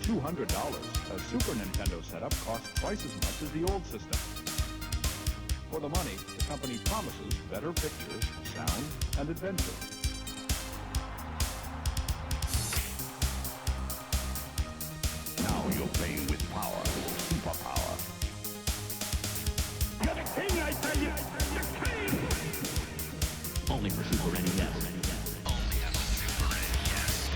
$200, a Super Nintendo setup costs twice as much as the old system. For the money, the company promises better pictures, sound, and adventure. Now you're playing with power, superpower. You're the king, I tell you! The king! Only for Super NES. Only on the Super NES.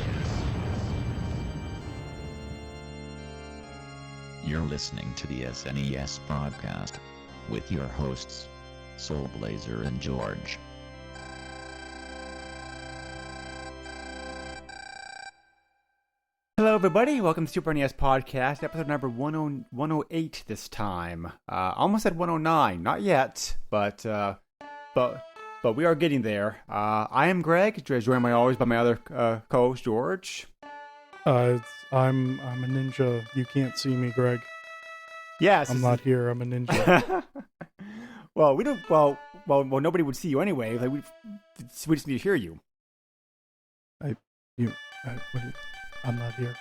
You're listening to the SNES broadcast with your hosts, Soul Blazer and George. Hello, everybody. Welcome to Super NES Podcast, episode number 108 this time. Almost at 109, not yet, but we are getting there. I am Greg, joined by always by my other co-host George. I'm a ninja. You can't see me, Greg. Yes, I'm not here. I'm a ninja. Well, we don't. Well, nobody would see you anyway. Like we just need to hear you. I'm not here.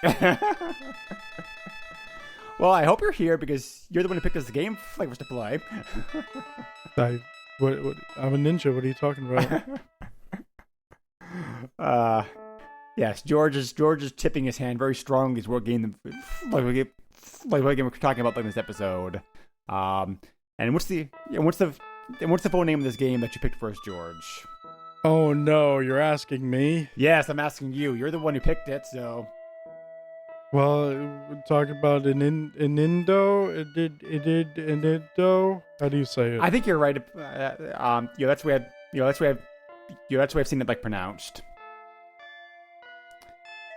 Well, I hope you're here because you're the one who picked us the game for us to play. I'm a ninja. What are you talking about? Yes, George is tipping his hand very strongly as what game what game we're talking about in this episode. And what's the full name of this game that you picked for us, George? Oh no, you're asking me? Yes, I'm asking you. You're the one who picked it, so. Well, we're talking about Inindo. Inindo. How do you say it? I think you're right. That's the way I've seen it like pronounced.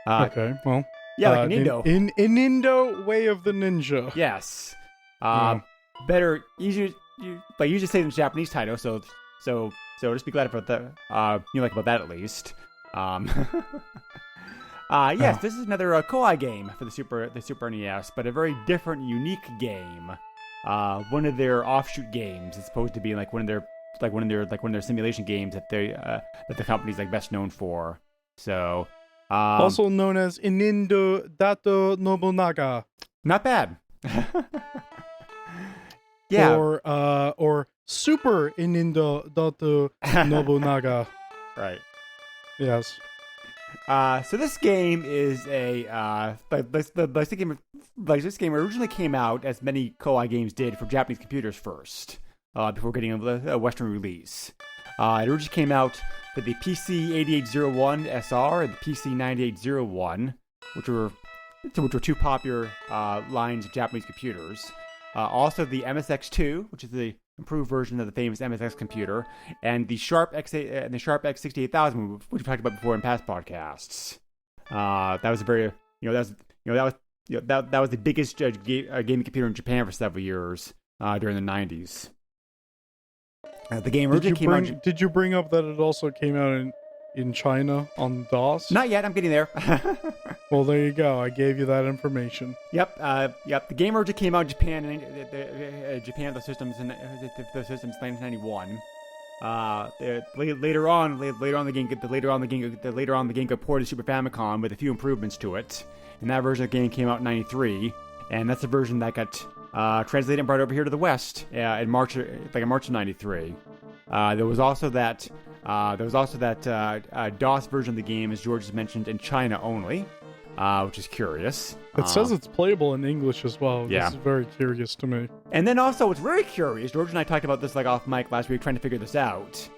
Okay, well. Yeah, like Inindo. Inindo, Way of the Ninja. Yes. Yeah. Better, easier. But you just say it in Japanese title, so just be glad about that. You like about that at least. Yes, This is another Koei game for the Super NES, but a very different, unique game. One of their offshoot games. It's supposed to be like one of their simulation games that the company's like best known for. So. Also known as Inindo Dato Nobunaga. Not bad. Yeah. Or Super Inindo Dato Nobunaga. Right. Yes. So this game is this game originally came out, as many Koei games did, for Japanese computers first, before getting a Western release. It originally came out for the PC 8801 SR and the PC 9801, which were two popular lines of Japanese computers. Also the MSX2, which is the improved version of the famous MSX computer, and the Sharp X8 and the Sharp X68000, which we talked about before in past podcasts. That was the biggest gaming computer in Japan for several years during the 90s. The game originally came out. Did you bring up that it also came out in China on DOS? Not yet. I'm getting there. Well, there you go. I gave you that information. Yep. The game originally came out in Japan the systems in 1991. Later on the game got ported to Super Famicom with a few improvements to it, and that version of the game came out in '93, and that's the version that got translated and brought over here to the West in March of '93. There was also that DOS version of the game, as George has mentioned, in China only, which is curious. It says it's playable in English as well. Yeah. This is very curious to me. And then also, what's very curious, George and I talked about this off mic last week, trying to figure this out.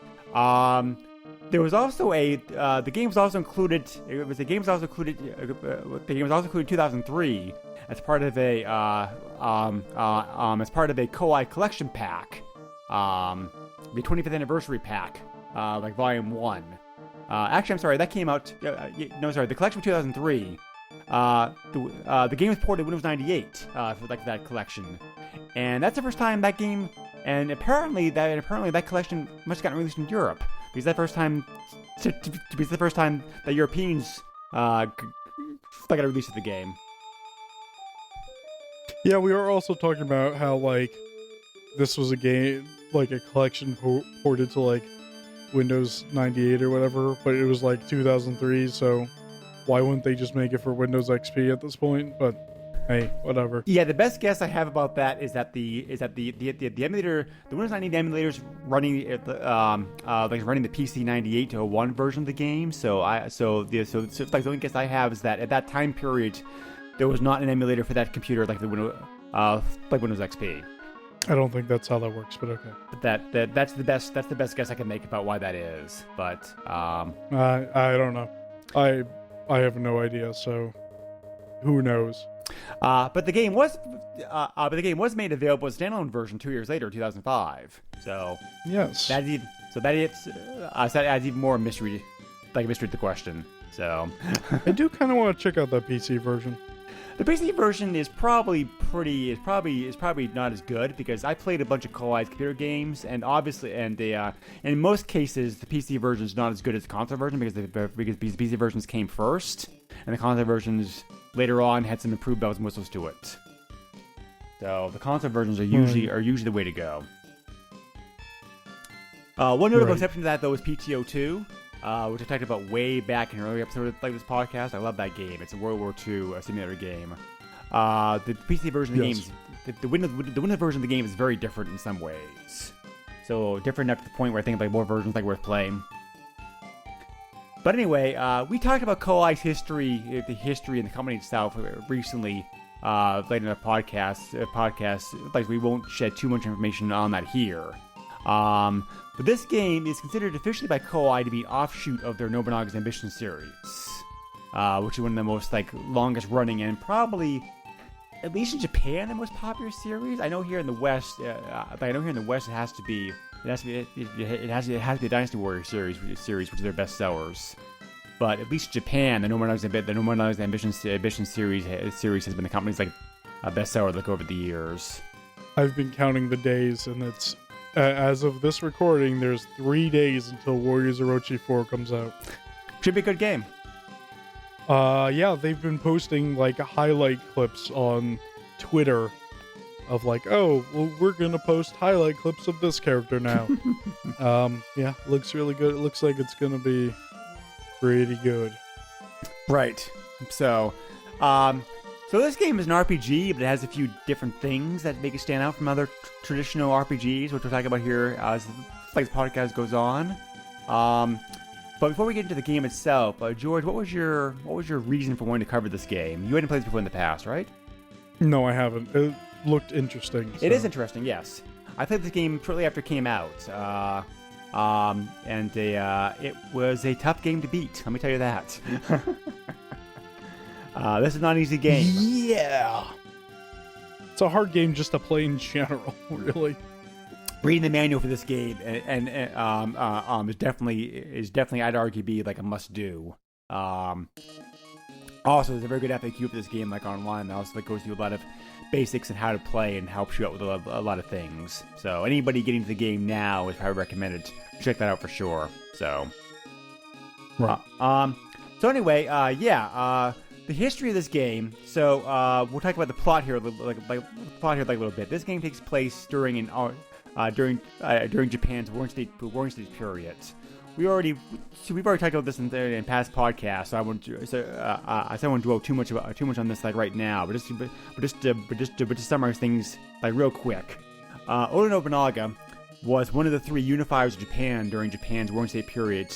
There was also the game was also included. The game was also included in 2003 as part of a Koei collection pack, the 25th anniversary pack, like Volume 1. Actually, I'm sorry, that came out. The collection of 2003. The game was ported to Windows 98 for that collection, and that's the first time that game. And apparently that collection must have gotten released in Europe, because that first time that Europeans got a release of the game. Yeah, we were also talking about how this was a game, a collection ported to Windows 98 or whatever, but it was 2003, so why wouldn't they just make it for Windows XP at this point? But hey, whatever. Yeah, the best guess I have about that is that the emulator, the Windows 98 emulators running running the PC 98-01 version of the game. So the only guess I have is that at that time period, there was not an emulator for that computer like Windows XP. I don't think that's how that works, but okay. But that's the best guess I can make about why that is. But I don't know. I have no idea. So who knows? But the game was made available as a standalone version 2 years later, 2005. So yes, that adds even more mystery, mystery to the question. So I do kind of want to check out that PC version. The PC version is probably not as good because I played a bunch of co-op computer games, and obviously, in most cases, the PC version is not as good as the console version because the PC versions came first, and the console versions later on had some improved bells and whistles to it. So the console versions are usually the way to go. One notable exception to that though is PTO2. Which I talked about way back in an earlier episode of this podcast. I love that game. It's a World War II simulator game. The PC version of the game, the Windows version of the game is very different in some ways. So different up to the point where I think more versions worth playing. But anyway, we talked about Koei's history, the history and the company itself recently, later in the podcast. We won't shed too much information on that here. But this game is considered officially by Koei to be an offshoot of their Nobunaga's Ambition series, which is one of the most longest running and probably, at least in Japan, the most popular series. I know here in the West, it has to be the Dynasty Warrior series, which is their best sellers. But at least in Japan, the Nobunaga's Ambition series has been the company's bestseller over the years. I've been counting the days, and it's. As of this recording, there's 3 days until Warriors Orochi 4 comes out. Should be a good game. Yeah, they've been posting highlight clips on Twitter of oh, well, we're gonna post highlight clips of this character now. Yeah, looks really good. It looks like it's gonna be pretty good. Right. So this game is an RPG, but it has a few different things that make it stand out from other traditional RPGs, which we'll talk about here as the podcast goes on. But before we get into the game itself, George, what was your reason for wanting to cover this game? You hadn't played this before in the past, right? No, I haven't. It looked interesting. It is interesting, yes. I played this game shortly after it came out, and it was a tough game to beat. Let me tell you that. This is not an easy game. Yeah. It's a hard game just to play in general, really. Reading the manual for this game and is definitely I'd argue be a must do. Also, there's a very good FAQ for this game online that also goes through a lot of basics and how to play and helps you out with a lot of things. So anybody getting to the game now is probably recommended. Check that out for sure. So, right. So anyway, the history of this game. So we'll talk about the plot here, a little bit. This game takes place during Japan's Warring State period. We've already talked about this in past podcasts, so I won't dwell too much on this right now. But just to summarize things real quick, Oda Nobunaga was one of the three unifiers of Japan during Japan's Warring State period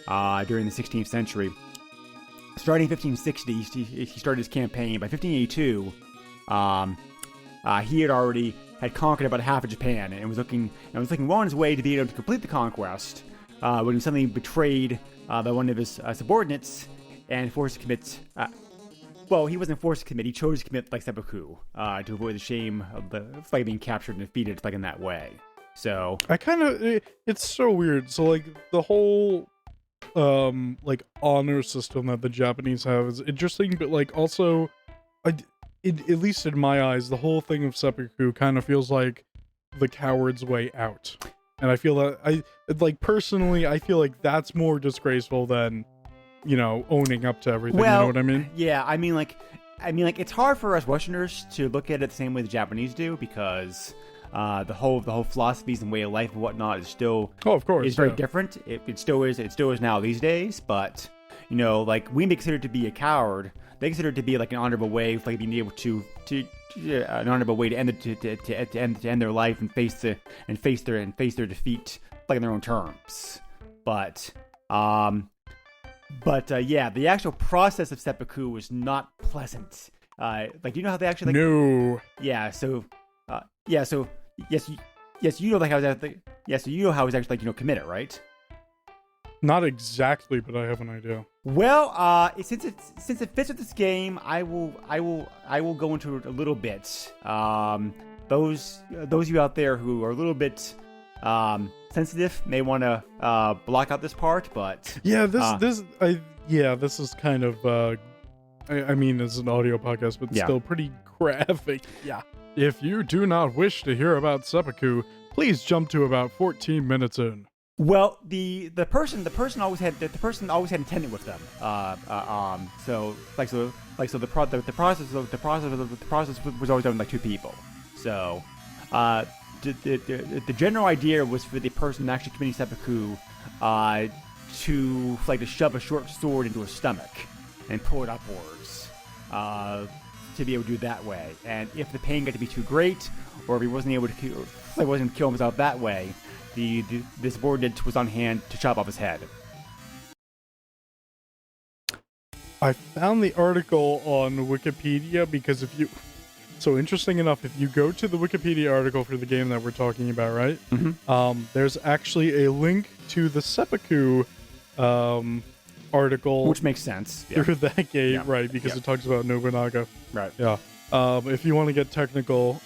during the 16th century. Starting in 1560, he started his campaign. By 1582, he had conquered about half of Japan and was looking well on his way to be able to complete the conquest when he was suddenly betrayed by one of his subordinates and forced to commit. He wasn't forced to commit. He chose to commit seppuku to avoid the shame of being captured and defeated in that way. So it's so weird. So the whole honor system that the Japanese have is interesting, but also at least in my eyes, the whole thing of seppuku kind of feels like the coward's way out. And I feel that personally, I feel like that's more disgraceful than, owning up to everything. Well, you know what I mean? Yeah, I mean, it's hard for us Westerners to look at it the same way the Japanese do because the whole philosophies and way of life and whatnot is still of course is very different. It still is now these days, but like we may consider it to be a coward. They consider it to be like an honorable way, like being able to an honorable way to end to end their life and face their defeat, like on their own terms. But yeah, the actual process of seppuku was not pleasant. Like, you know how they actually, like, No. Yeah. So yes, you know, like, how that, so you know how it was actually, like, committed, right? Not exactly, but I have an idea. Well, since it fits with this game, I will go into it a little bit. Those of you out there who are a little bit sensitive may want to block out this part, but Yeah, this is kind of I mean, it's an audio podcast, but Yeah. still pretty graphic. Yeah. If you do not wish to hear about seppuku, please jump to about 14 minutes in. well, the person always had intended with them. So the process was always done with, like, two people. So the general idea was for the person actually committing seppuku to shove a short sword into his stomach and pull it upwards, to be able to do it that way. And if the pain got to be too great, or if he wasn't able to kill himself that way, the subordinate was on hand to chop off his head. I found the article on Wikipedia because so interesting enough, if you go to the Wikipedia article for the game that we're talking about, right? Mm-hmm. There's actually a link to the seppuku article, Which makes sense. Yeah. through that game, Yeah. right? Because Yeah. it talks about Nobunaga. Right. Yeah. If you want to get technical,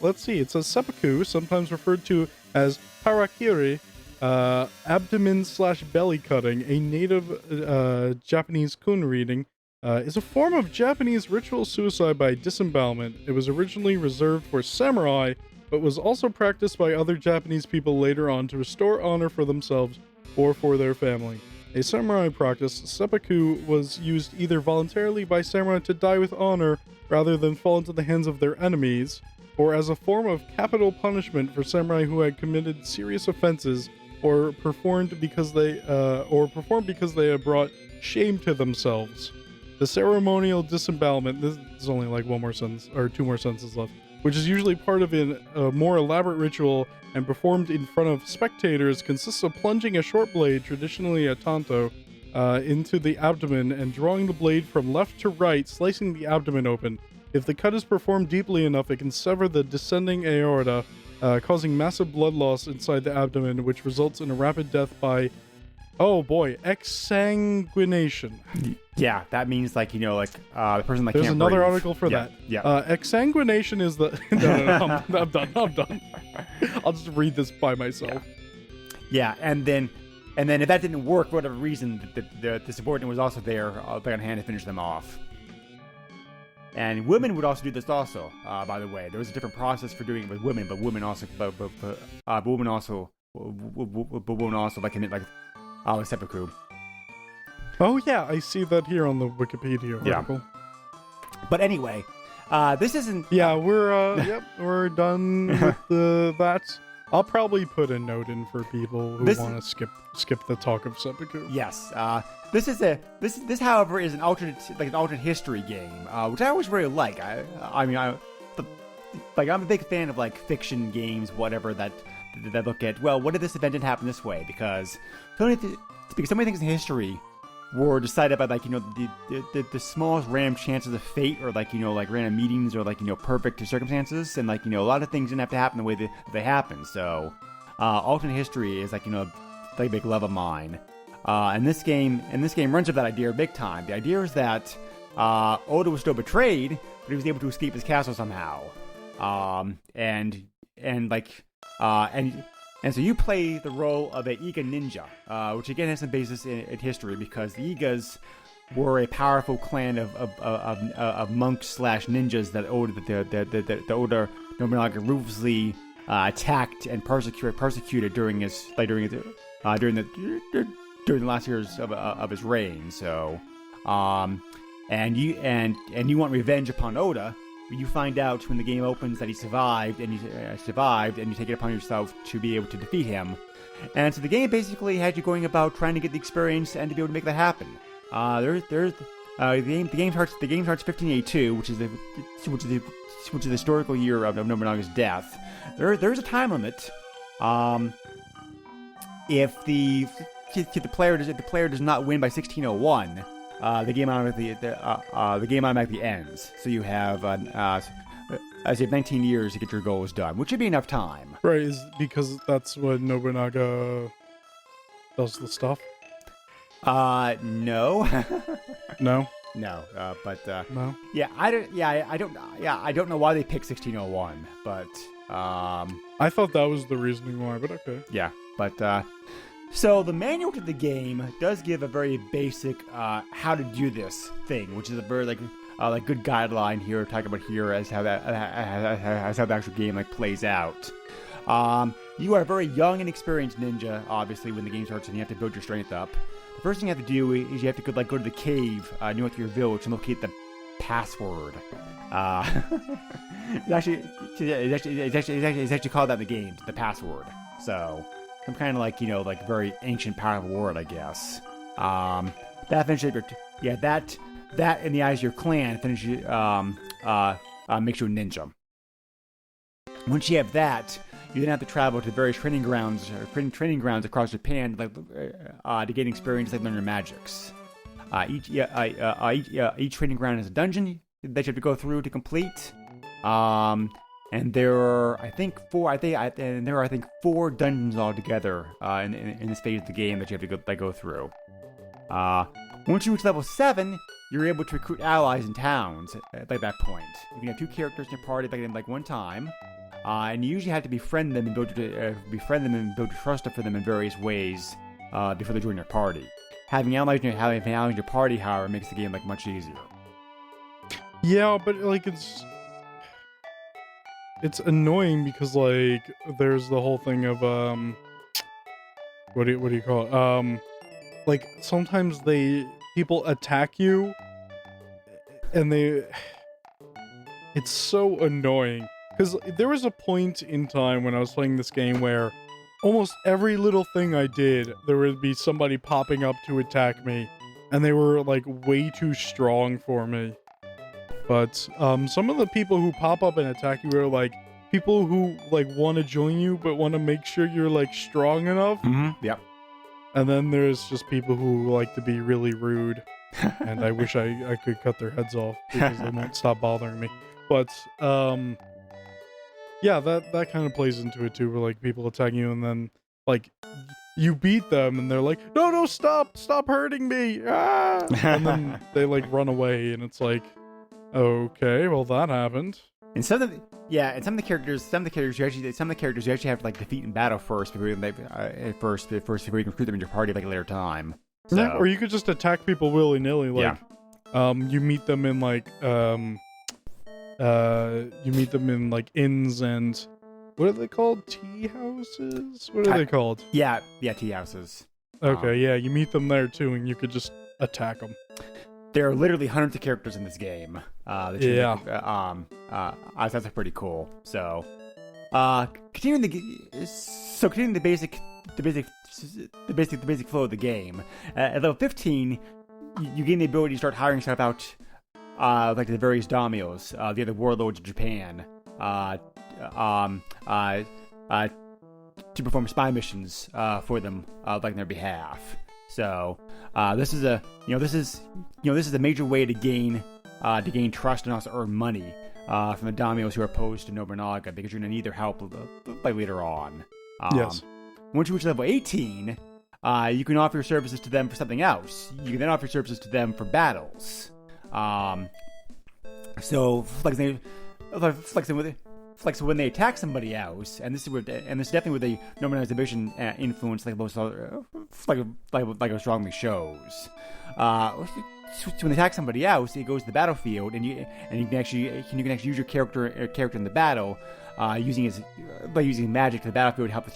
let's see. It says seppuku, sometimes referred to as harakiri, abdomen/belly cutting, a native Japanese kun reading, is a form of Japanese ritual suicide by disembowelment. It was originally reserved for samurai, but was also practiced by other Japanese people later on to restore honor for themselves or for their family. A samurai practice, seppuku was used either voluntarily by samurai to die with honor rather than fall into the hands of their enemies, or as a form of capital punishment for samurai who had committed serious offenses or performed because they had brought shame to themselves. The ceremonial disembowelment, this is only like one more sentence, or two more sentences left, which is usually part of a more elaborate ritual and performed in front of spectators, consists of plunging a short blade, traditionally a tanto, into the abdomen and drawing the blade from left to right, slicing the abdomen open. If the cut is performed deeply enough, it can sever the descending aorta, causing massive blood loss inside the abdomen, which results in a rapid death by, oh boy, exsanguination. Yeah, that means, like, the person that There's can't another breathe. article for that. Yeah. Exsanguination is the... No, I'm done. I'll just read this by myself. Yeah, and then if that didn't work for whatever reason, the subordinate was also there, back on hand to finish them off. And women would also do this also. By the way, there was a different process for doing it with women, but women also like commit like seppuku. Oh yeah, I see that here on the Wikipedia article. But anyway, this isn't. Yeah, we're done with that. I'll probably put a note in for people who want to skip the talk of seppuku. Yes. This, however, is an alternate history game, which I always really like. I'm a big fan of, like, fiction games, whatever, that look at, well, what if this event didn't happen this way? Because so many things in history were decided by, like, the smallest random chances of fate, or, like, like random meetings, or, like, perfect circumstances, and, like, a lot of things didn't have to happen the way that they happened. So alternate history is, like, like a big love of mine. And this game runs with that idea big time. The idea is that Oda was still betrayed, but he was able to escape his castle somehow. And so you play the role of a Iga ninja, which again has some basis in history, because the Igas were a powerful clan of monks / ninjas that Oda Nobunaga ruthlessly attacked and persecuted during the last years of his reign. So, and you want revenge upon Oda. You find out when the game opens that he survived, and you take it upon yourself to be able to defeat him. And so the game basically had you going about trying to get the experience and to be able to make that happen. There's the game starts 1582, which is the historical year of Nobunaga's death. There's a time limit. If the player does not win by 1601, the game automatically ends. So you have as you have 19 years to get your goals done, which should be enough time. Right, is because that's when Nobunaga does the stuff? No. No? No, but No? yeah, I don't know why they picked 1601, but I thought that was the reasoning why, but okay. yeah, but so the manual to the game does give a very basic how to do this thing, which is a very like good guideline here, talking about here as how the actual game plays out. You are a very young and experienced ninja, obviously, when the game starts, and you have to build your strength up. The first thing you have to do is you have to go to the cave north of your village and locate the password. It's actually called that in the game, the password. So some kind of very ancient powerful word, I guess. That finishes that in the eyes of your clan makes you a ninja. Once you have that, you then have to travel to various training grounds across Japan to gain experience learn your magics. Each training ground has a dungeon that you have to go through to complete. And there are I think four dungeons altogether in this phase of the game that you have to go through. Once you reach level 7, you're able to recruit allies in towns at that point. You can have 2 characters in your party one time. And you usually have to befriend them and build your trust up for them in various ways before they join your party. Having allies in your party, however, makes the game much easier. Yeah, but it's annoying because there's the whole thing of what do you call it? Sometimes people attack you, and it's so annoying. Because there was a point in time when I was playing this game where almost every little thing I did, there would be somebody popping up to attack me, and they were way too strong for me. But some of the people who pop up and attack you are people who want to join you but want to make sure you're strong enough. Mm-hmm. Yep. And then there's just people who like to be really rude, and I wish I could cut their heads off because they won't stop bothering me. But yeah, that kind of plays into it too, where people attack you and then you beat them and they're like, no, stop hurting me, ah! And then they run away, and it's okay, well that happened. And some of the characters you actually have to defeat in battle first before you can recruit them in your party at a later time. So. Yeah, or you could just attack people willy nilly. You meet them in inns and what are they called? Tea houses? What are they called? Yeah, tea houses. Okay, yeah, you meet them there too, and you could just attack them. There are literally hundreds of characters in this game. That's pretty cool. So, continuing the basic flow of the game. At level 15, you gain the ability to start hiring stuff out. The various daimyos, the other warlords of Japan, to perform spy missions for them, on their behalf. So this is a major way to gain trust and also earn money from the daimyos who are opposed to Nobunaga, because you're gonna need their help later on. Yes. Once you reach level 18, you can offer your services to them for something else. You can then offer your services to them for battles. So when they attack somebody else, and this is definitely where the Nobunaga's ambition influence most strongly shows. So when they attack somebody else, it goes to the battlefield, and you can actually use your character in the battle, using magic to the battlefield to help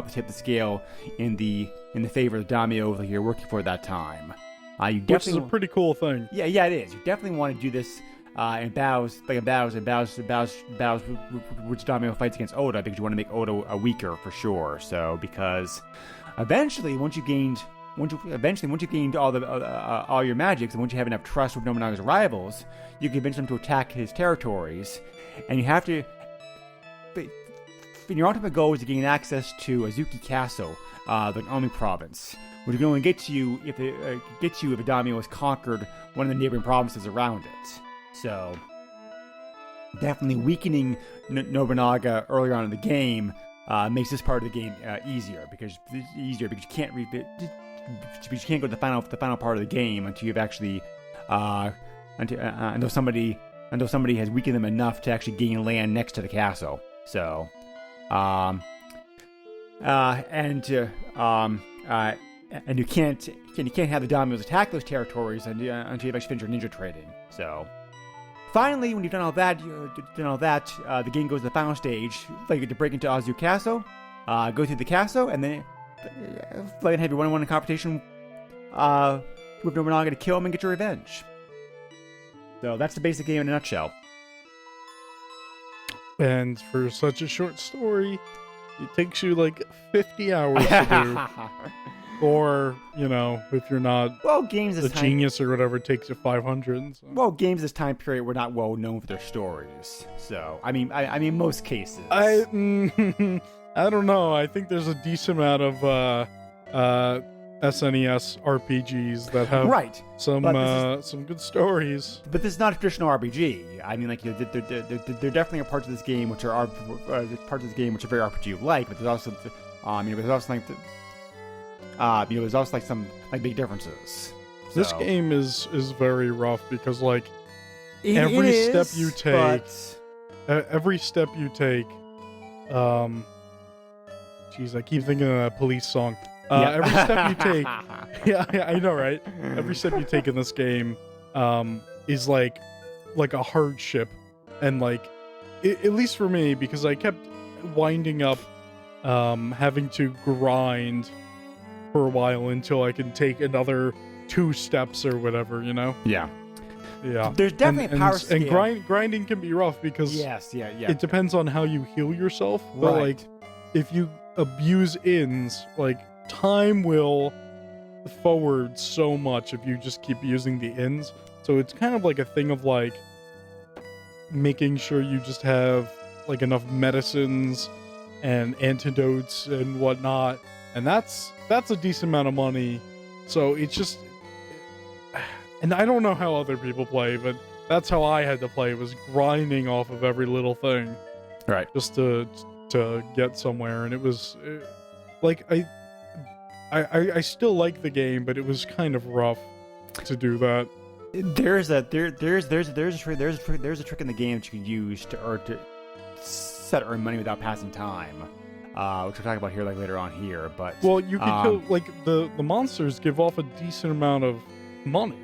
tip the scale in the favor of the daimyo that you're working for at that time. Which is a pretty cool thing. Yeah, it is. You definitely want to do this in battles which daimyo fights against Oda, because you want to make Oda weaker for sure. So because eventually, once you gained once you gained all your magics, and once you have enough trust with Nobunaga's rivals, you can convince them to attack his territories, and you have to. Your ultimate goal is to gain access to Azuki Castle, the Omi province, which can only get to you if a daimyo has conquered one of the neighboring provinces around it. So, definitely weakening Nobunaga earlier on in the game makes this part of the game easier because you can't go to the final part of the game until you've actually until somebody has weakened them enough to actually gain land next to the castle. So, and you can't have the daimyos attack those territories until you've actually finished your ninja training. So, finally, when you've done all that, the game goes to the final stage, like to break into Azu Castle, go through the castle, and then have your one-on-one competition with Nobunaga to kill him and get your revenge. So that's the basic game in a nutshell. And for such a short story, it takes you like 50 hours to do. Or, if you're not a genius or whatever, it takes you 500. So. Well, games this time period were not well known for their stories. So, I mean, most cases. I don't know. I think there's a decent amount of SNES RPGs that have some good stories. But this is not a traditional RPG. I mean, there definitely are parts of this game which are very RPG-like, but there's also there's also some big differences. So. This game is very rough because every step you take, I keep thinking of that Police song. Every step you take, yeah, I know, right? Every step you take in this game, is like a hardship, and at least for me, because I kept winding up, having to grind for a while until I can take another 2 steps or whatever, Yeah. Yeah. There's definitely a power scale. And grinding can be rough because it depends on how you heal yourself. But right. If you abuse ins, time will forward so much if you just keep using the ins. So it's kind of like a thing of making sure you just have enough medicines and antidotes and whatnot. And that's a decent amount of money. So it's just, and I don't know how other people play, but that's how I had to play, was grinding off of every little thing. Right. Just to get somewhere. And it was I still like the game, but it was kind of rough to do that. There's a trick in the game that you can use to earn money without passing time. Which we'll talk about here later on here, but you can kill the monsters give off a decent amount of money.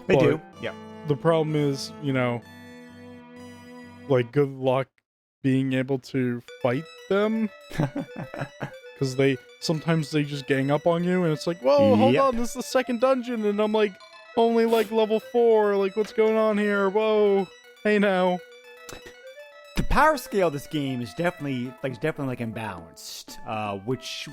They do, yeah. The problem is, good luck being able to fight them, because sometimes they just gang up on you, and it's whoa, hold on, this is the second dungeon, and I'm only level 4, what's going on here? Whoa, hey now. The power scale of this game is definitely imbalanced, which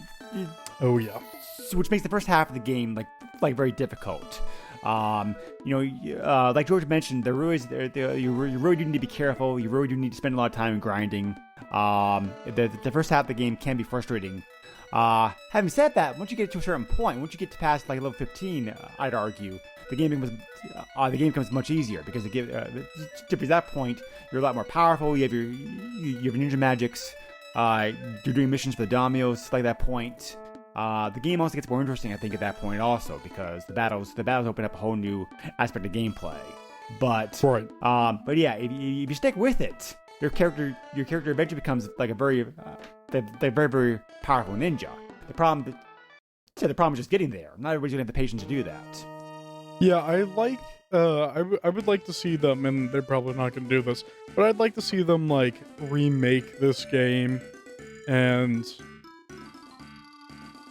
makes the first half of the game very difficult. Like George mentioned, you really do need to be careful. You really do need to spend a lot of time grinding. The first half of the game can be frustrating. Having said that, once you get to a certain point, once you get to past level 15, I'd argue the game becomes much easier because at that point you're a lot more powerful. You have your ninja magics. You're doing missions for the daimyos at that point. The game also gets more interesting, I think, at that point also, because the battles open up a whole new aspect of gameplay. But yeah, if you stick with it, your character eventually becomes a very very powerful ninja. The problem is just getting there. Not everybody's gonna have the patience to do that. Yeah, I would like to see them, and they're probably not going to do this, but I'd like to see them remake this game and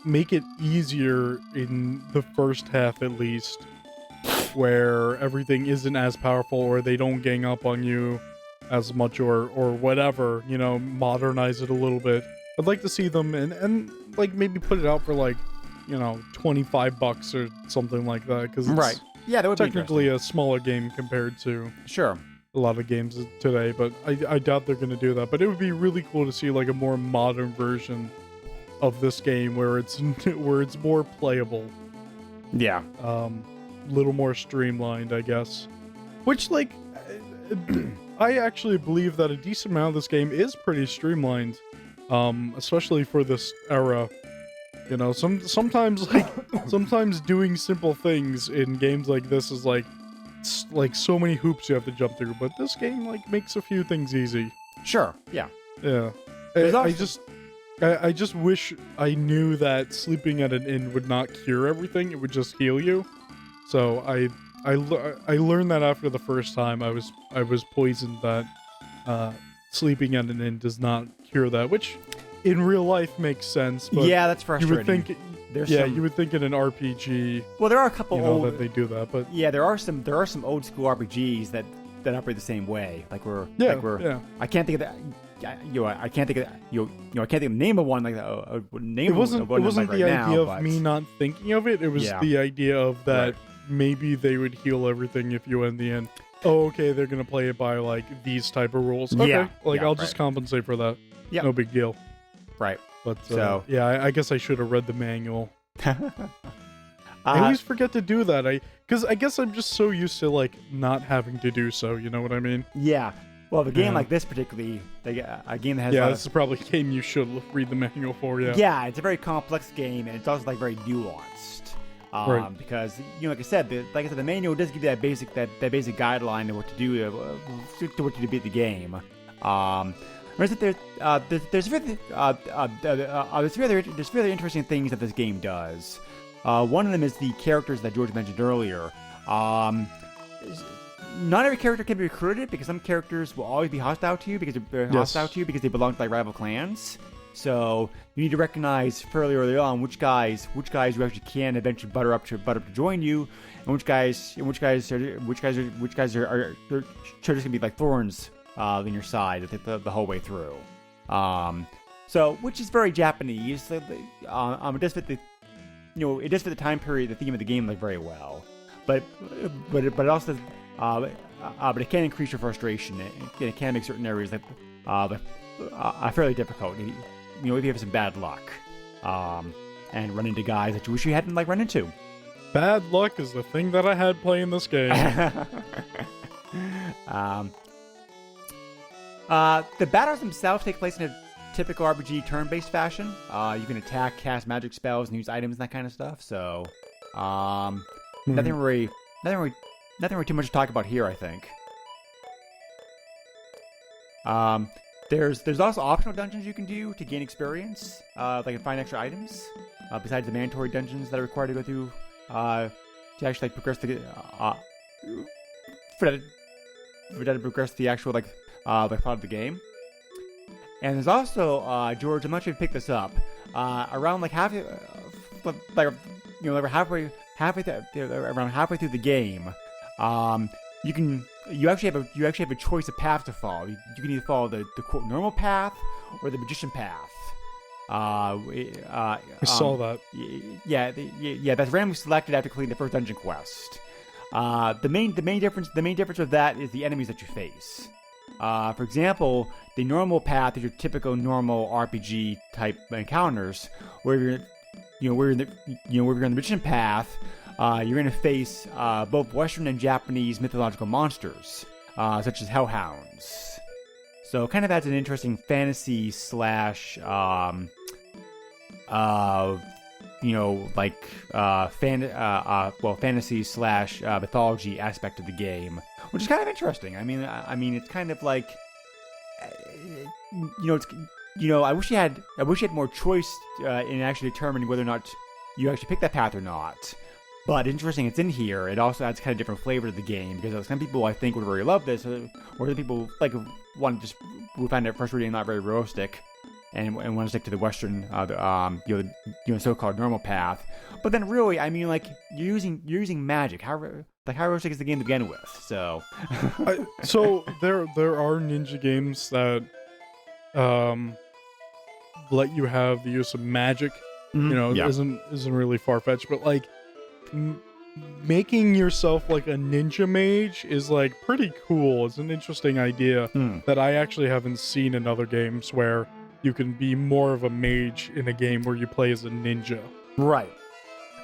make it easier in the first half at least, where everything isn't as powerful, or they don't gang up on you as much, or whatever, modernize it a little bit. I'd like to see them and maybe put it out for $25 or something like that, because it's Right. Yeah, that would be technically a smaller game compared to sure. a lot of games today, but I doubt they're going to do that. But it would be really cool to see like a more modern version of this game where it's more playable, Yeah. little more streamlined, I guess. Which, like, I actually believe that a decent amount of this game is pretty streamlined, especially for this era. Sometimes doing simple things in games like this is like so many hoops you have to jump through, but this game like makes a few things easy. Sure. Yeah. Yeah. There's I just wish I knew that sleeping at an inn would not cure everything; it would just heal you. So I learned that after the first time I was poisoned that sleeping at an inn does not cure that, which in real life makes sense. But yeah, that's frustrating. you would think. You would think in an RPG. Well, there are a couple old that they do that, but yeah, there are some old school RPGs that operate the same way. I can't think of that. I can't think of I can't think of the name of one like that. It wasn't the idea of me not thinking of it. It was the idea of that maybe they would heal everything if you end the end. Oh, okay, they're gonna play it by like these type of rules. Okay, I'll just compensate for that. Yeah, no big deal. Right. But I guess I should have read the manual. I always forget to do that. Because I guess I'm just so used to like not having to do so. You know what I mean? Yeah. Well, a game like this particularly, a game that has this is probably a game you should read the manual for. Yeah. Yeah, it's a very complex game, and it's also like very nuanced. Right. Because like I said, the manual does give you that basic guideline of what to do to beat the game. There's really interesting things that this game does. One of them is the characters that George mentioned earlier. Not every character can be recruited because some characters will always be hostile to you because they belong to like rival clans. So you need to recognize fairly early on which guys you actually can eventually butter up to join you, and which guys are just gonna be like thorns in your side the whole way through. So which is very Japanese. It does fit the time period, the theme of the game like very well. But it also but it can increase your frustration. It can make certain areas fairly difficult. If you have some bad luck, and run into guys that you wish you hadn't run into. Bad luck is the thing that I had playing this game. The battles themselves take place in a typical RPG turn-based fashion. You can attack, cast magic spells, and use items and that kind of stuff. So, nothing really too much to talk about here, I think. There's also optional dungeons you can do to gain experience, and find extra items, besides the mandatory dungeons that are required to go through, to actually progress the progress the actual plot of the game. And there's also George, I'm not sure if you picked this up, around halfway through the game, you actually have a choice of paths to follow. You can either follow the quote normal path or the magician path. I saw that. Yeah, that's randomly selected after completing the first dungeon quest. The main difference with that is the enemies that you face. For example, the normal path is your typical normal RPG type encounters, where you're on the magician path. You're going to face both Western and Japanese mythological monsters, such as hellhounds. So it kind of adds an interesting fantasy slash, fantasy slash mythology aspect of the game, which is kind of interesting. I mean, it's kind of like, I wish you had more choice in actually determining whether or not you actually pick that path or not. But interesting, it's in here. It also adds kind of different flavor to the game because some people I think would really love this, or some people would find it frustrating, not very realistic, and want to stick to the Western, so-called normal path. But then, really, I mean, you're using magic. How realistic is the game to begin with? So, so there are ninja games that let you have the use of magic Yeah. isn't really far fetched, but like making yourself like a ninja mage is like pretty cool. It's an interesting idea that I actually haven't seen in other games where you can be more of a mage in a game where you play as a ninja. Right.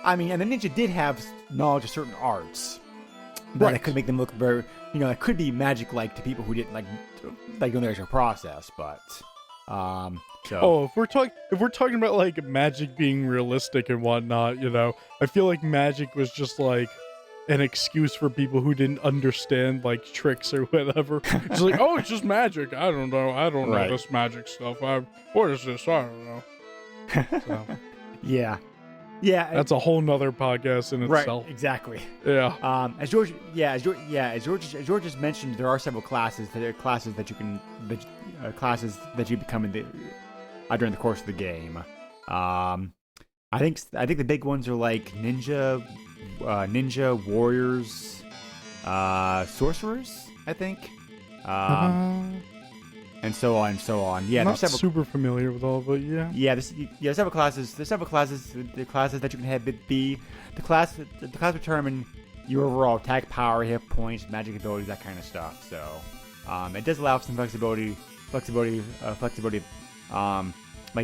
I mean, and the ninja did have knowledge of certain arts. That could make them look very, that could be magic-like to people who didn't like know the actual process, but, so. Oh, if we're talking about like magic being realistic and whatnot, I feel like magic was just like an excuse for people who didn't understand like tricks or whatever. It's like, oh, it's just magic. I don't know this magic stuff. What is this? I don't know. So. Yeah. That's a whole nother podcast in itself. Right, exactly. Yeah. As George just mentioned, there are several classes that you become during the course of the game. I think the big ones are like ninja, warriors, sorcerers. I think. And so on and so on. Yeah, I'm not there's several. super familiar with all, but yeah. Yeah, there's several classes. There's several classes. The classes that you can have be the class determine your overall attack power, hit points, magic abilities, that kind of stuff. So, it does allow for some flexibility. Like you're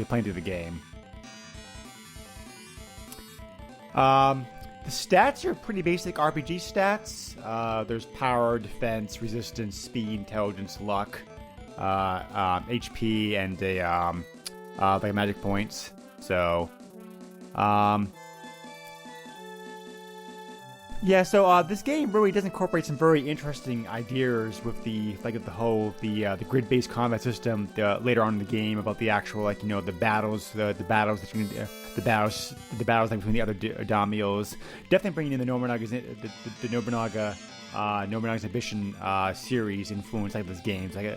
playing through the game. The stats are pretty basic RPG stats. There's power, defense, resistance, speed, intelligence, luck. HP and like magic points. So, this game really does incorporate some very interesting ideas with the grid-based combat system later on in the game about the actual the battles that you can the battles between the other daimyos. Definitely bringing in the Nobunaga's Ambition series influence this game. So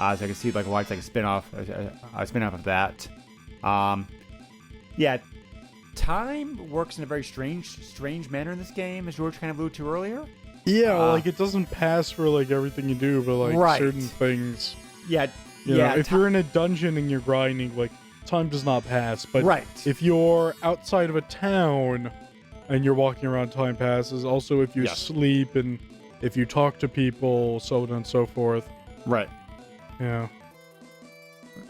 I can see why it's a spin-off of that. Time works in a very strange manner in this game, as George kind of alluded to earlier. Yeah, it doesn't pass for everything you do, but certain things. If you're in a dungeon and you're grinding, time does not pass. But if you're outside of a town and you're walking around, time passes. Also, if you sleep and if you talk to people, so on and so forth. Right. Yeah.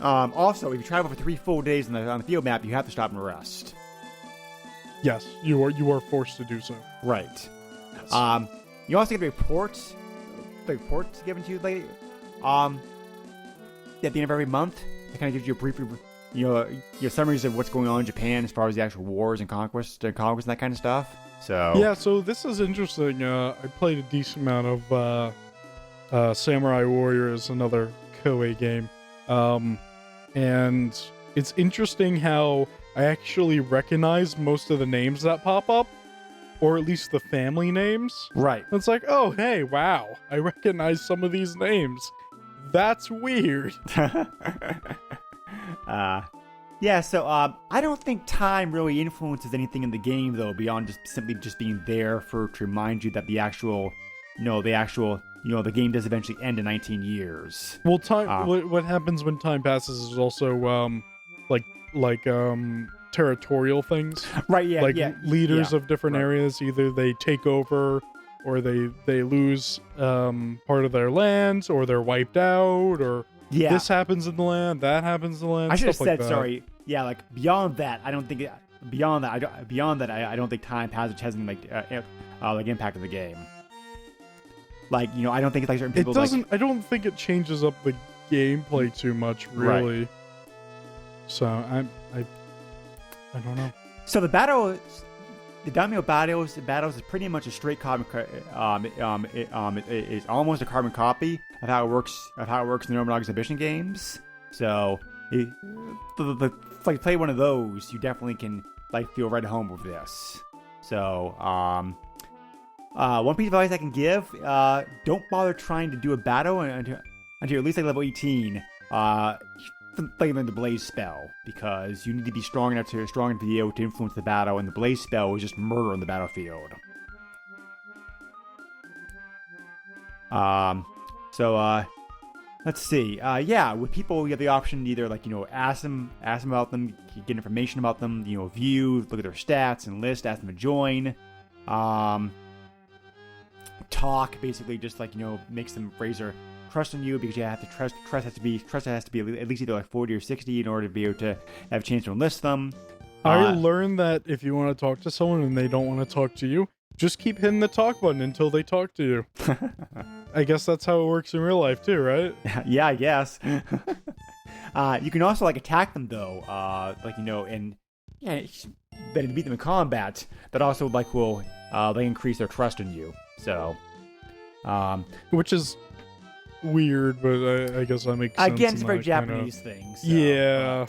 Also, if you travel for 3 full days on the field map, you have to stop and rest. Yes, you are forced to do so. Right. Yes. You also get reports given to you later. At the end of every month, it kind of gives you a brief, your summaries of what's going on in Japan as far as the actual wars and conquest and that kind of stuff. So yeah, so this is interesting. I played a decent amount of Samurai Warriors, another Koei game, and it's interesting how I actually recognize most of the names that pop up, or at least the family names. Right. It's like, oh, hey, wow, I recognize some of these names. That's weird. So I don't think time really influences anything in the game, though, beyond simply being there to remind you that the game does eventually end in 19 years. Well, time. What happens when time passes is also territorial things. Right. Yeah. Leaders of different areas, either they take over or they lose part of their lands, or they're wiped out, or this happens in the land, that happens in the land. I should have said that. Sorry. Yeah, beyond that, I don't think I don't think time passage has any impact on the game. I don't think it's certain people. It doesn't. I don't think it changes up the gameplay too much, really. Right. So I don't know. So the daimyo battles is pretty much a straight carbon. It's almost a carbon copy of how it works in the Nobunaga's Ambition games. So, play one of those, you definitely can feel right at home with this. So, one piece of advice I can give: don't bother trying to do a battle until at least level 18. Learn the blaze spell, because you need to be strong enough to be able to influence the battle, and the blaze spell is just murder on the battlefield. let's see. Yeah, with people, you have the option to either ask them about them, get information about them, view, look at their stats and list, ask them to join, talk, basically just makes them raise their trust in you, because you have to trust has to be at least either 40 or 60 in order to be able to have a chance to enlist them. I learned that if you want to talk to someone and they don't want to talk to you, just keep hitting the talk button until they talk to you. I guess that's how it works in real life too, right? Yeah, I guess. You can also attack them though, and then to beat them in combat. That also will increase their trust in you. So, which is weird, but I guess that makes sense. Again, it's a very Japanese thing. So, yeah.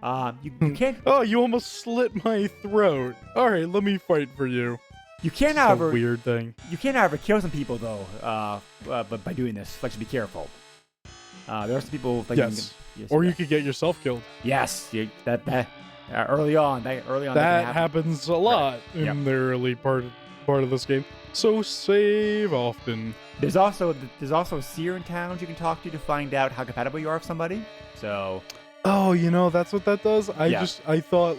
But, you can't. Oh, you almost slit my throat. All right, let me fight for you. You can't, it's however, a weird thing. You can't, however, kill some people though. But by doing this, so be careful. There are some people. Yes. Or you could get yourself killed. Yes. That early on. That happens a lot in the early part of this game. So save often. There's also seer towns you can talk to find out how compatible you are with somebody. So. Oh, that's what that does? I thought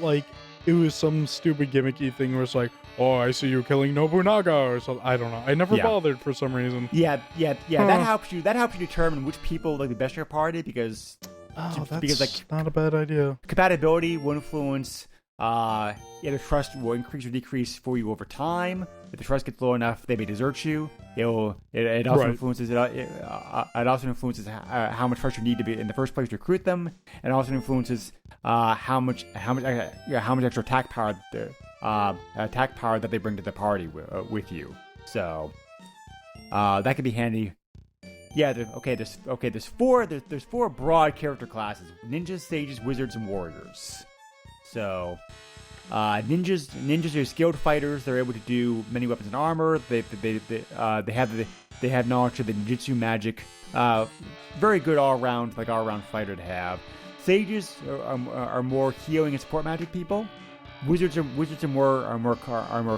it was some stupid gimmicky thing where it's oh, I see you killing Nobunaga or something. I don't know. I never bothered for some reason. Yeah. That helps you determine which people the best in your party, because that's not a bad idea. Compatibility will influence the trust will increase or decrease for you over time. If the trust gets low enough, they may desert you. It also influences how much trust you need to be in the first place to recruit them, and also influences how much extra attack power that they bring to the party with you. So that could be handy. Yeah. There's four broad character classes: ninjas, sages, wizards, and warriors. So, ninjas are skilled fighters. They're able to do many weapons and armor. They have knowledge of the ninjutsu magic. Very good all around fighter to have. Sages are more healing and support magic people. Wizards are more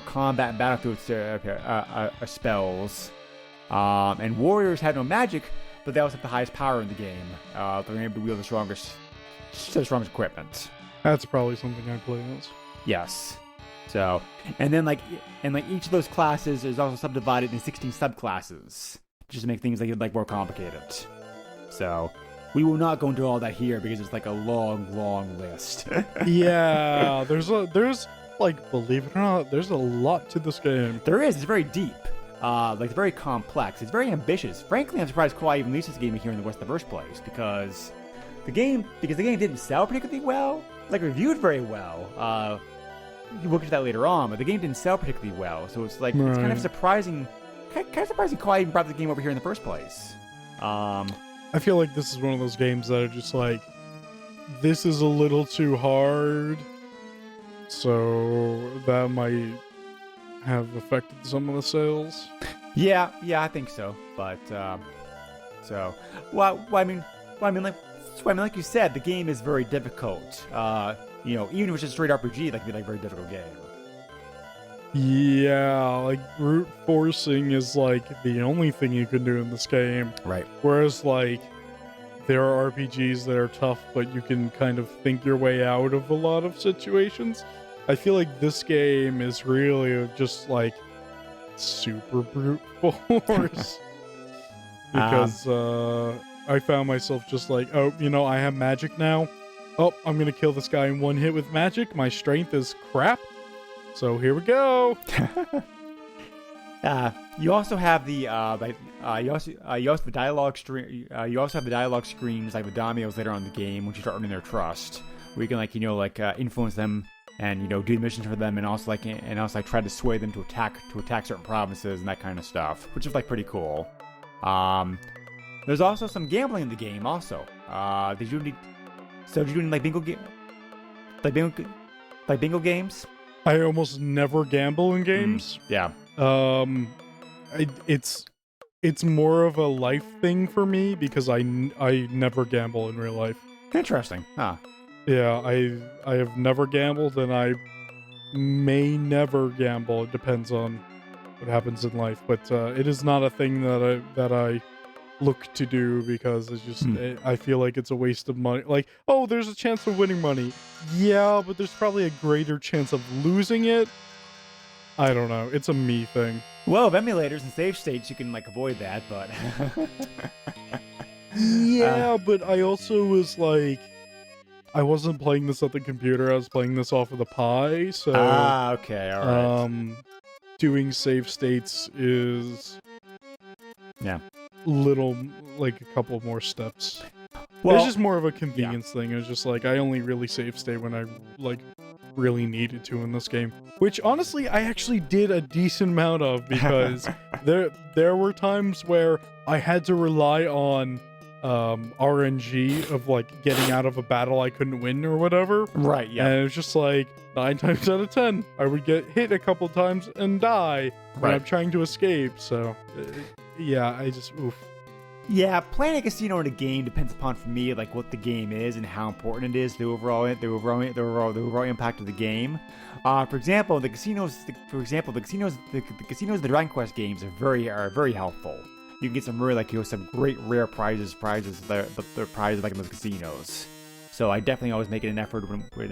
combat and battlefield spells. And warriors have no magic, but they also have the highest power in the game. They're able to wield the strongest equipment. That's probably something I play as. Yes. So, and then each of those classes is also subdivided into 16 subclasses, just to make things more complicated. So, we will not go into all that here because it's a long list. Yeah, there's believe it or not, there's a lot to this game. There is. It's very deep. It's very complex. It's very ambitious. Frankly, I'm surprised Kawhi even released this game here in the West in the first place, because the game didn't sell particularly well. Reviewed very well. We'll get to that later on, but the game didn't sell particularly well, so it's it's kind of surprising. Kind of surprising Kawhi even brought the game over here in the first place. I feel like this is one of those games that are just this is a little too hard, so that might have affected some of the sales. Yeah, I think so. But like you said, the game is very difficult. Even if it's just a straight RPG, that can be a very difficult game. Yeah, brute forcing is the only thing you can do in this game. Right. Whereas there are RPGs that are tough, but you can kind of think your way out of a lot of situations. I feel like this game is really just super brute force. Because I found myself just I have magic now. Oh, I'm going to kill this guy in one hit with magic. My strength is crap. So here we go. You also have the you also have the dialogue stream. You also have the dialogue screens with daimyos later on in the game, which you start earning their trust. Where you can influence them and do the missions for them, and also try to sway them to attack certain provinces and that kind of stuff, which is pretty cool. There's also some gambling in the game. Also, did you doing bingo bingo games? I almost never gamble in games. Yeah. It's more of a life thing for me because I never gamble in real life. Interesting. Huh. Yeah, I have never gambled, and I may never gamble. It depends on what happens in life, but it is not a thing that I look to do because it's just I feel like it's a waste of money. Like, oh, there's a chance of winning money. Yeah, but there's probably a greater chance of losing it. I don't know. It's a me thing. Well, with emulators and save states, you can like avoid that, but yeah, but I also was like, I wasn't playing this at the computer. I was playing this off of the Pi, so okay, all right. Doing save states is little, like a couple more steps. Well, it's just more of a convenience thing. It's just like I only really save state when I like really needed to in this game, which honestly I actually did a decent amount of, because there were times where I had to rely on RNG of like getting out of a battle I couldn't win or whatever. Right, yeah. And it was just like 9 times out of 10 I would get hit a couple times and die when I'm trying to escape. So yeah, I just oof. Yeah, playing a casino in a game depends upon, for me, like what the game is and how important it is, the overall impact of the game. For example, the casinos in the Dragon Quest games are very helpful. You can get some really some great rare prizes like in those casinos. So I definitely always make it an effort when playing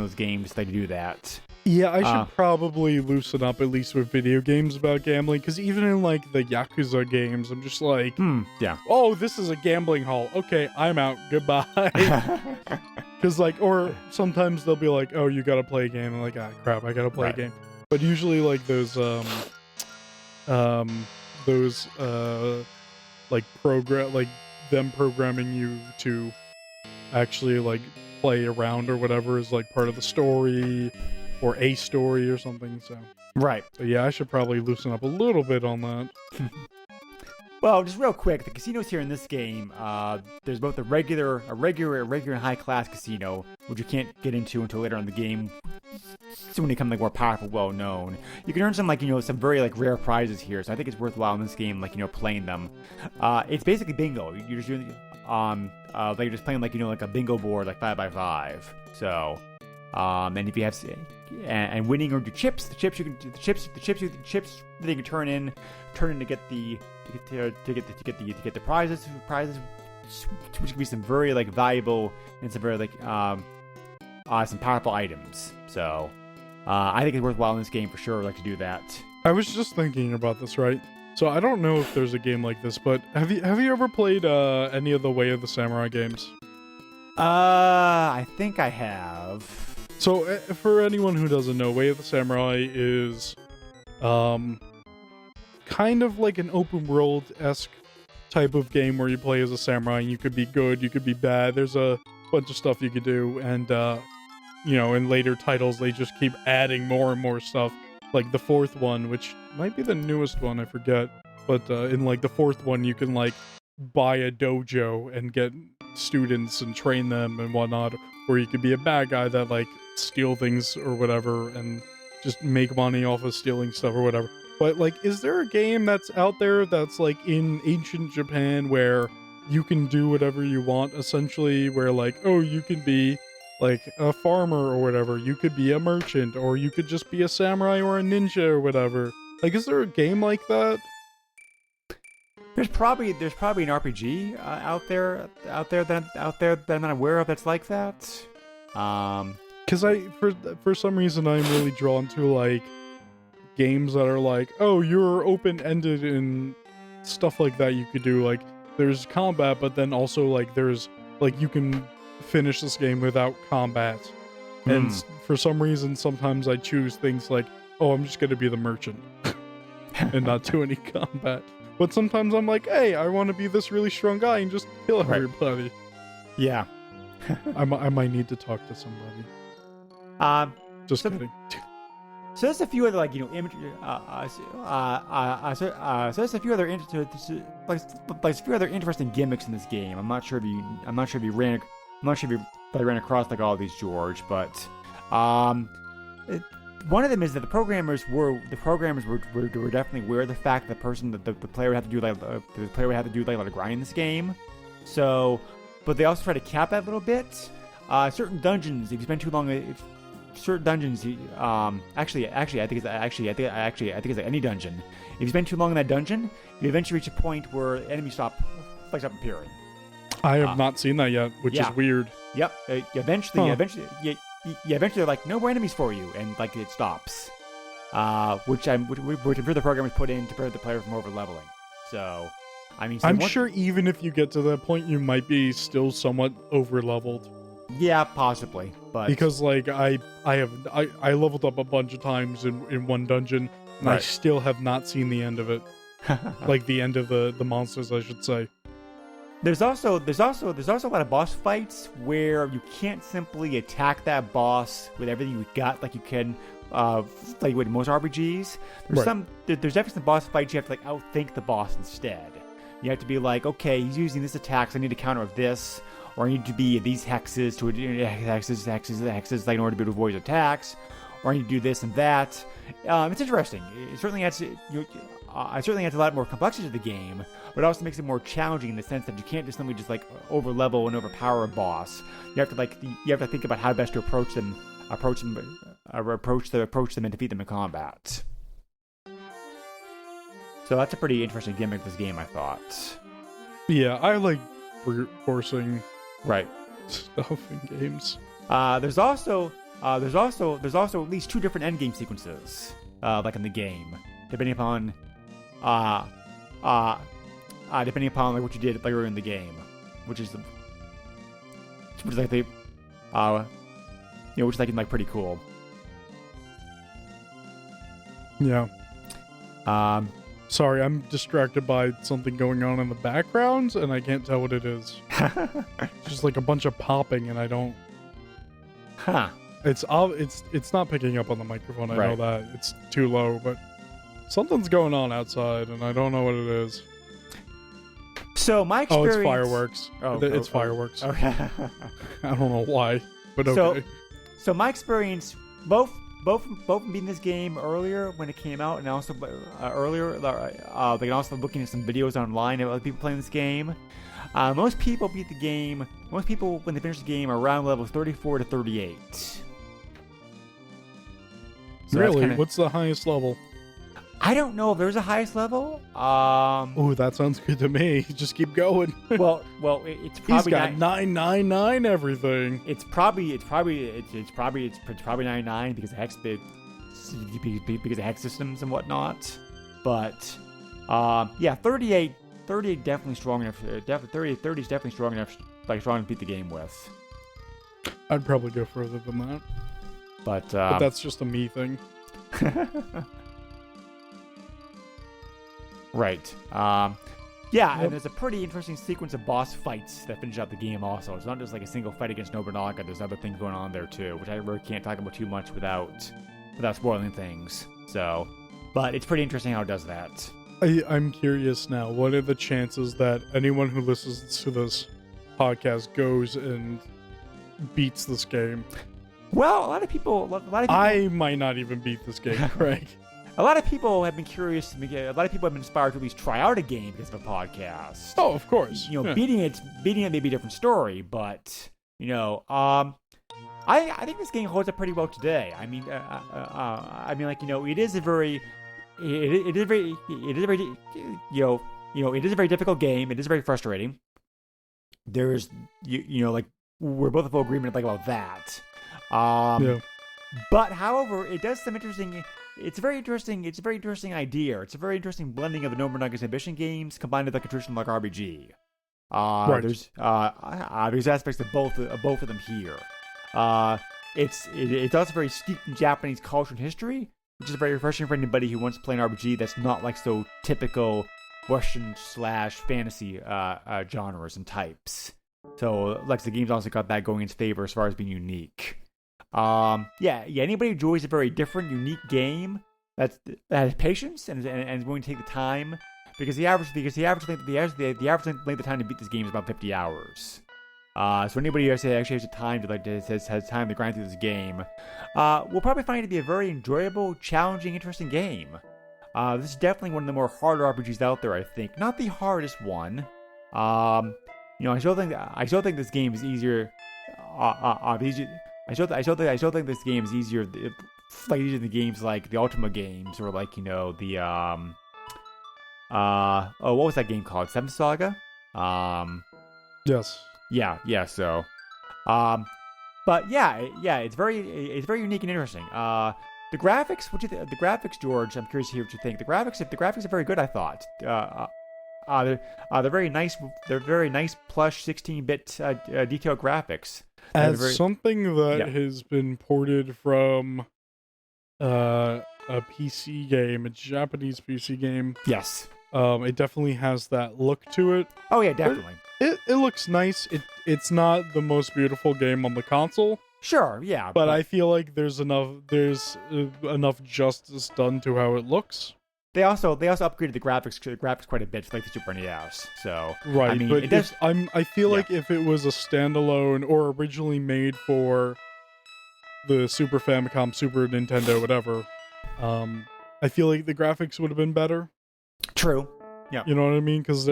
those games to do that. Yeah, I should probably loosen up, at least with video games, about gambling, because even in like the Yakuza games, I'm just like, oh, this is a gambling hall. Okay, I'm out. Goodbye. Because like, or sometimes they'll be like, oh, you gotta play a game. I'm like, ah, crap, I gotta play a game. But usually like those like them programming you to actually like play around or whatever is like part of the story or a story or something. So so yeah, I should probably loosen up a little bit on that. Well, just real quick, the casinos here in this game, there's both a regular and high class casino, which you can't get into until later in the game. So when they become like more powerful, well known, you can earn some some very rare prizes here. So I think it's worthwhile in this game, playing them. It's basically bingo. You're just doing you're just playing a bingo board 5x5. So and if you have and winning or do chips, the chips that you can turn in to get the prizes, which can be some very valuable and some very some powerful items. So I think it's worthwhile in this game for sure to do that. I was just thinking about this, right? So I don't know if there's a game like this, but have you ever played any of the Way of the Samurai games? I think I have. So for anyone who doesn't know, Way of the Samurai is kind of like an open world-esque type of game where you play as a samurai and you could be good, you could be bad. There's a bunch of stuff you could do, and in later titles they just keep adding more and more stuff. Like the fourth one, which might be the newest one, I forget, but in the fourth one you can buy a dojo and get students and train them and whatnot, or you could be a bad guy that steal things or whatever and just make money off of stealing stuff or whatever. But is there a game that's out there that's in ancient Japan where you can do whatever you want, essentially, where you can be a farmer or whatever, you could be a merchant, or you could just be a samurai or a ninja or whatever? Is there a game like that? There's probably an RPG out there that I'm not aware of that's like that. Because for some reason I'm really drawn to games that are oh, you're open-ended and stuff like that. You could do there's combat, but then also there's you can finish this game without combat. And for some reason sometimes I choose things oh, I'm just gonna be the merchant and not do any combat. But sometimes I'm hey, I want to be this really strong guy and just kill everybody. Yeah. I might need to talk to somebody. Just kidding. So there's a few other so there's a few other interesting gimmicks in this game. I'm not sure if you ran across all these, George, but one of them is that the programmers were definitely aware of the fact that the player would have to do a lot of grinding in this game. So, but they also try to cap that a little bit. Certain dungeons, if you spend too long certain dungeons, actually, I think it's like any dungeon. If you spend too long in that dungeon, you eventually reach a point where enemies stop appearing. I have not seen that yet, which is weird. Yep. Eventually, they're like, no more enemies for you, and like it stops. Which I'm sure the program was put in to prevent the player from over leveling. So, I mean, I'm sure even if you get to that point, you might be still somewhat over leveled. Yeah, possibly, but because like I leveled up a bunch of times in one dungeon, and I still have not seen the end of it. Like the end of the monsters, I should say. There's also a lot of boss fights where you can't simply attack that boss with everything you got like you can like with most RPGs. There's definitely some boss fights you have to like outthink the boss instead. You have to be like, okay, he's using this attack, so I need to counter with this, or I need to be these hexes hexes like in order to be able to avoid attacks, or I need to do this and that. It's interesting. It certainly adds a lot more complexity to the game, but it also makes it more challenging in the sense that you can't just simply just like over level and overpower a boss. You have to think about how best to approach them and defeat them in combat. So that's a pretty interesting gimmick of this game, I thought. Yeah, I like brute forcing stuff in games. There's also at least 2 different endgame sequences, like in the game, depending upon like what you did later in the game, which is like pretty cool. Yeah. Sorry, I'm distracted by something going on in the background, and I can't tell what it is. It's just like a bunch of popping, and I don't. It's not picking up on the microphone. I know that it's too low, but something's going on outside, and I don't know what it is. So my experience. Oh, it's fireworks. It's fireworks. Okay. I don't know why, but okay. So my experience, both beating this game earlier when it came out, and also also looking at some videos online of other people playing this game. Most people beat the game. Most people, when they finish the game, are around levels 34 to 38. So really? What's the highest level? I don't know if there's a highest level. Oh, that sounds good to me. Just keep going. well, it's probably he's got 999 everything. It's probably 99 because of hex systems and whatnot. But 38 definitely strong enough. 30 is definitely strong enough to beat the game with. I'd probably go further than that. But that's just a me thing. Right. And there's a pretty interesting sequence of boss fights that finish out the game also. It's not just like a single fight against Nobunaga. There's other things going on there too, which I really can't talk about too much without spoiling things. So, but it's pretty interesting how it does that. I'm curious now. What are the chances that anyone who listens to this podcast goes and beats this game? Well, a lot of people. I might not even beat this game, Craig. A lot of people have been curious. A lot of people have been inspired to at least try out a game because of a podcast. Oh, of course. Beating it may be a different story, but I think this game holds up pretty well today. I mean, it is a very difficult game. It is very frustrating. There's we're both in full agreement about that. But however, it does some interesting. It's a very interesting idea. It's a very interesting blending of the Nobunaga's Ambition games combined with like a traditional RPG. There's aspects of both of them here. It's also very steeped in Japanese culture and history, which is very refreshing for anybody who wants to play an RPG that's not like so typical Western/fantasy genres and types. So like the game's also got that going in its favor as far as being unique. Anybody who enjoys a very different, unique game that has patience and is willing to take the time, because the average length of time to beat this game is about 50 hours. So anybody who actually has the time has time to grind through this game, will probably find it to be a very enjoyable, challenging, interesting game. This is definitely one of the more harder RPGs out there. I think not the hardest one. I still think this game is easier. I I still think this game is easier, easier than games like the Ultima games or like the what was that game called? Seventh Saga. Yes. Yeah. So, but yeah, it's very unique and interesting. The graphics, the graphics, George? I'm curious to hear what you think. The graphics are very good. I thought. They're very nice. They're very nice, plush 16-bit detailed graphics. As something that has been ported from a PC game, a Japanese PC game. Yes. It definitely has that look to it. Oh yeah, definitely. It looks nice. It's not the most beautiful game on the console. Sure, yeah. But I feel like there's enough justice done to how it looks. They also upgraded the graphics quite a bit for like the Super NES. So right, I mean, but I feel like if it was a standalone or originally made for the Super Famicom, Super Nintendo, whatever, I feel like the graphics would have been better. True. Yeah. You know what I mean? Because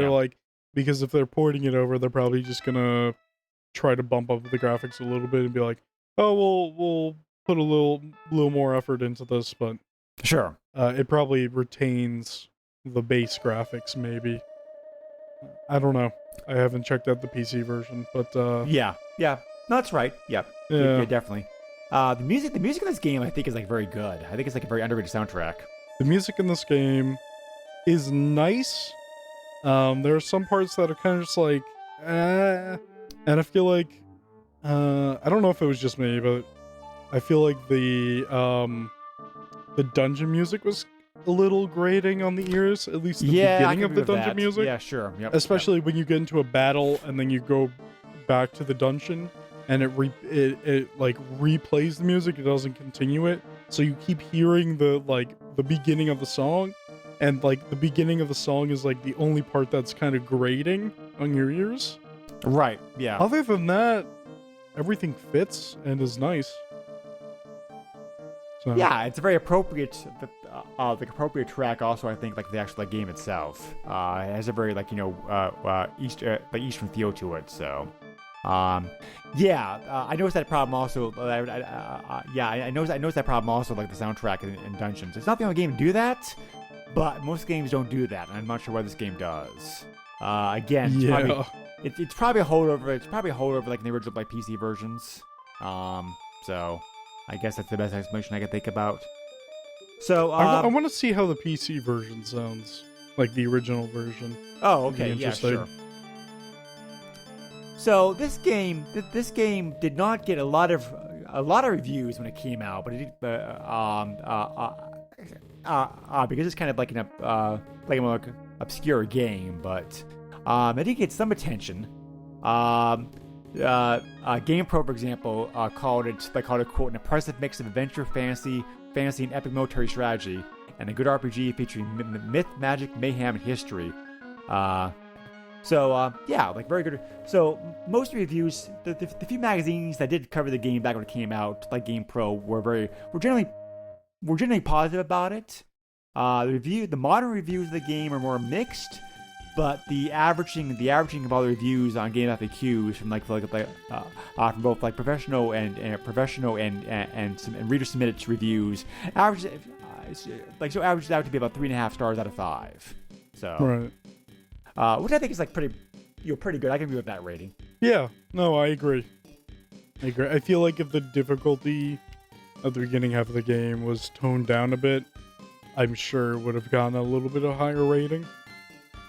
because if they're porting it over, they're probably just gonna try to bump up the graphics a little bit and be like, oh, we'll put a little more effort into this, but sure. It probably retains the base graphics, maybe. I don't know. I haven't checked out the PC version, but yeah. No, that's right. Yeah, definitely. The music in this game, I think, is like very good. I think it's like a very underrated soundtrack. The music in this game is nice. There are some parts that are kind of just like, and I feel like, I don't know if it was just me, but I feel like the dungeon music was a little grating on the ears, at least the beginning of the dungeon music. Yeah, sure. Yep, especially when you get into a battle and then you go back to the dungeon and it replays the music. It doesn't continue it, so you keep hearing the beginning of the song, and like the beginning of the song is like the only part that's kind of grating on your ears. Right. Yeah. Other than that, everything fits and is nice. So. Yeah, it's a very appropriate, appropriate track. Also, I think like the actual game itself it has a very Eastern feel to it. So, I noticed that problem also. I noticed that problem also, like the soundtrack in Dungeons. It's not the only game to do that, but most games don't do that, and I'm not sure why this game does. Again, it's probably a holdover. It's probably a holdover like in the original like PC versions. So. I guess that's the best explanation I can think about. So I want to see how the PC version sounds, like the original version. Oh, okay, yeah, sure. So this game did not get a lot of reviews when it came out, but it because it's kind of like a more obscure game, but it did get some attention. GamePro, for example, called it quote an impressive mix of adventure, fantasy, and epic military strategy, and a good RPG featuring myth, magic, mayhem, and history. Very good. So most the few magazines that did cover the game back when it came out, like GamePro, were generally positive about it. The modern reviews of the game are more mixed. But the averaging of all the reviews on Game FAQs from from both like professional and reader submitted reviews averages out to be about 3.5 stars out of 5. So right, which I think is like pretty good. I can agree with that rating. Yeah, no, I agree. I feel like if the difficulty of the beginning half of the game was toned down a bit, I'm sure it would have gotten a little bit of a higher rating.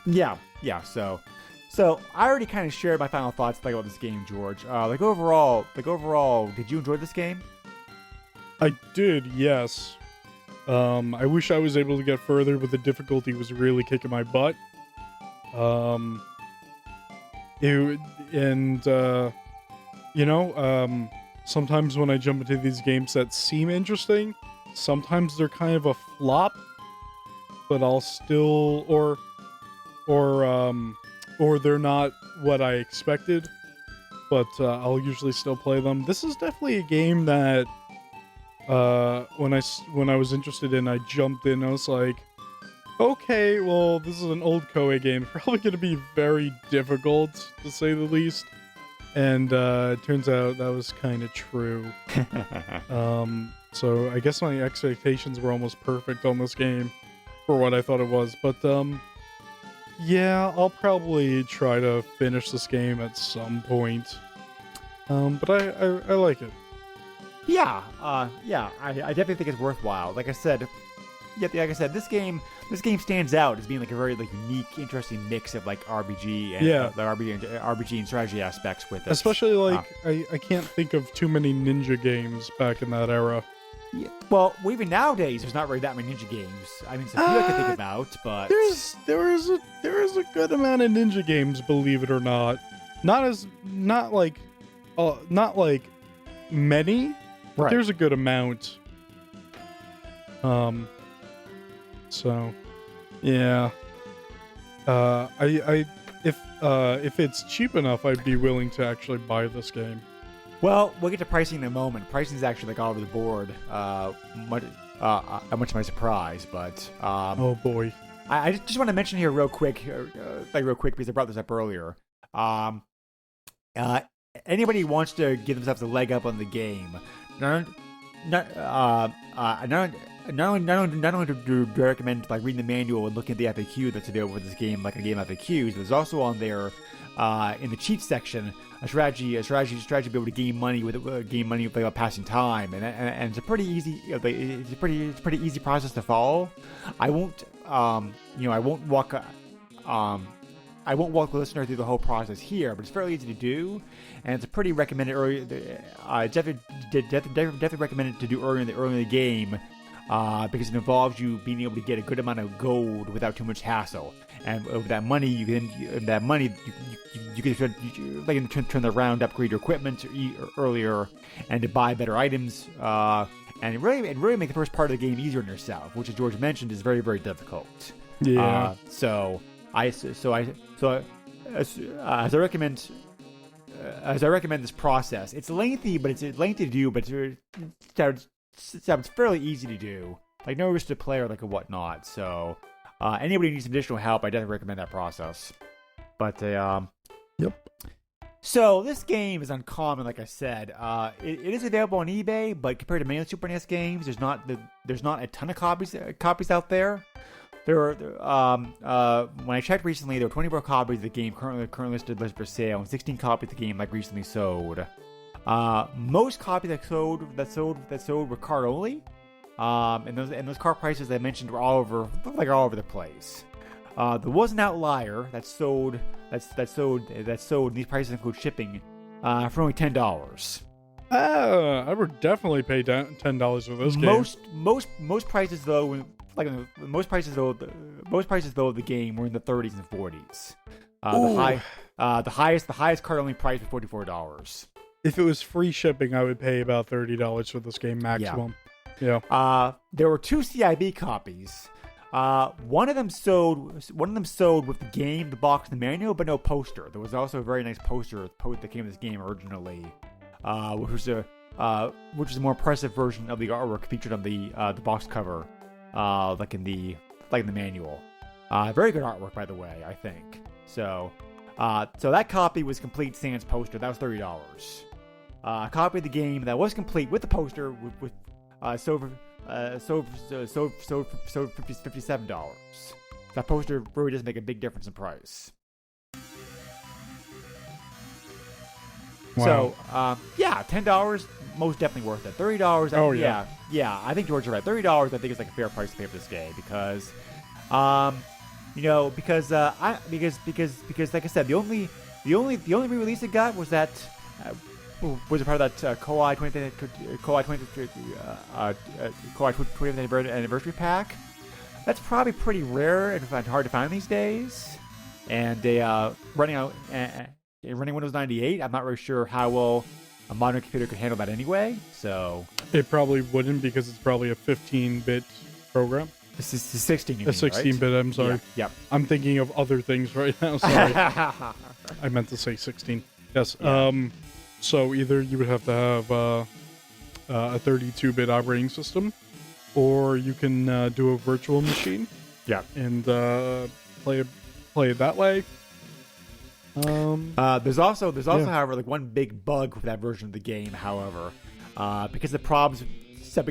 Yeah. So I already kind of shared my final thoughts about this game, George. Overall, did you enjoy this game? I did, yes. I wish I was able to get further, but the difficulty was really kicking my butt. Sometimes when I jump into these games that seem interesting, sometimes they're kind of a flop, but I'll still or they're not what I expected, but I'll usually still play them. This is definitely a game that when I was interested in, I jumped in. I was like, okay, well, this is an old Koei game, probably going to be very difficult to say the least. And it turns out that was kind of true. So I guess my expectations were almost perfect on this game for what I thought it was. But yeah, I'll probably try to finish this game at some point. But I like it. Yeah, I definitely think it's worthwhile. Like I said, this game stands out as being like a very like unique, interesting mix of like RPG and RPG and strategy aspects with it. Especially like I can't think of too many ninja games back in that era. Yeah. Well, even nowadays, there's not really that many ninja games. I mean, there's a few I can think about, but there is a good amount of ninja games, believe it or not. Not like many, but right. There's a good amount. So, yeah. If it's cheap enough, I'd be willing to actually buy this game. Well, we'll get to pricing in a moment. Pricing is actually like all over the board. Much to my surprise, but oh boy, I just want to mention here real quick because I brought this up earlier. Anybody who wants to give themselves a leg up on the game, not only do I recommend like reading the manual and looking at the FAQ that's available for this game, like a game FAQs, but there's also on there in the cheat section a strategy to be able to gain money without passing time, and it's a pretty easy it's a pretty easy process to follow. I won't walk the listener through the whole process here, but it's fairly easy to do, and it's a pretty recommended definitely recommended to do early in the game. Because it involves you being able to get a good amount of gold without too much hassle, and with that money you can turn around, upgrade your equipment earlier, and to buy better items, and really make the first part of the game easier on yourself, which, as George mentioned, is very, very difficult. Yeah. So as I recommend this process, it's lengthy to do, but it's fairly easy to do. Like, no risk to play or like a whatnot. So anybody who needs some additional help, I definitely recommend that process. But yep. So this game is uncommon, like I said. It is available on eBay, but compared to many Super NES games, there's not a ton of copies out there. When I checked recently, there were 24 copies of the game currently listed for sale, and 16 copies of the game like recently sold. Most copies that sold were card only, and those card prices I mentioned were all over the place. There was an outlier that sold. These prices include shipping for only $10. I would definitely pay $10 for this game. Most prices though, most prices though of the game were in the 30s and 40s. The highest card only price was $44. If it was free shipping, I would pay about $30 for this game maximum. Yeah. There were 2 CIB copies. One of them sold with the game, the box, and the manual, but no poster. There was also a very nice poster that came with this game originally, which was a more impressive version of the artwork featured on the box cover, like in the manual. Very good artwork, by the way, I think. So that copy was complete sans poster. That was $30. A copy of the game that was complete with the poster sold for $57. That poster really does make a big difference in price. Wow. So, $10 most definitely worth it. $30. Oh yeah. I think George is right. $30. I think is like a fair price to pay for this game because, because like I said, the only re-release it got was that. Was a part of that Koei 20th anniversary pack. That's probably pretty rare and hard to find these days. And running Windows 98, I'm not really sure how well a modern computer could handle that anyway. So it probably wouldn't, because it's probably a 15-bit program. This is 16. A 16-bit. Right? I'm sorry. Yeah. I'm thinking of other things right now. Sorry. I meant to say 16. Yes. Yeah. So either you would have to have a 32-bit operating system, or you can do a virtual machine. Yeah. And play it that way. There's also, however, like one big bug with that version of the game. However, because the problems like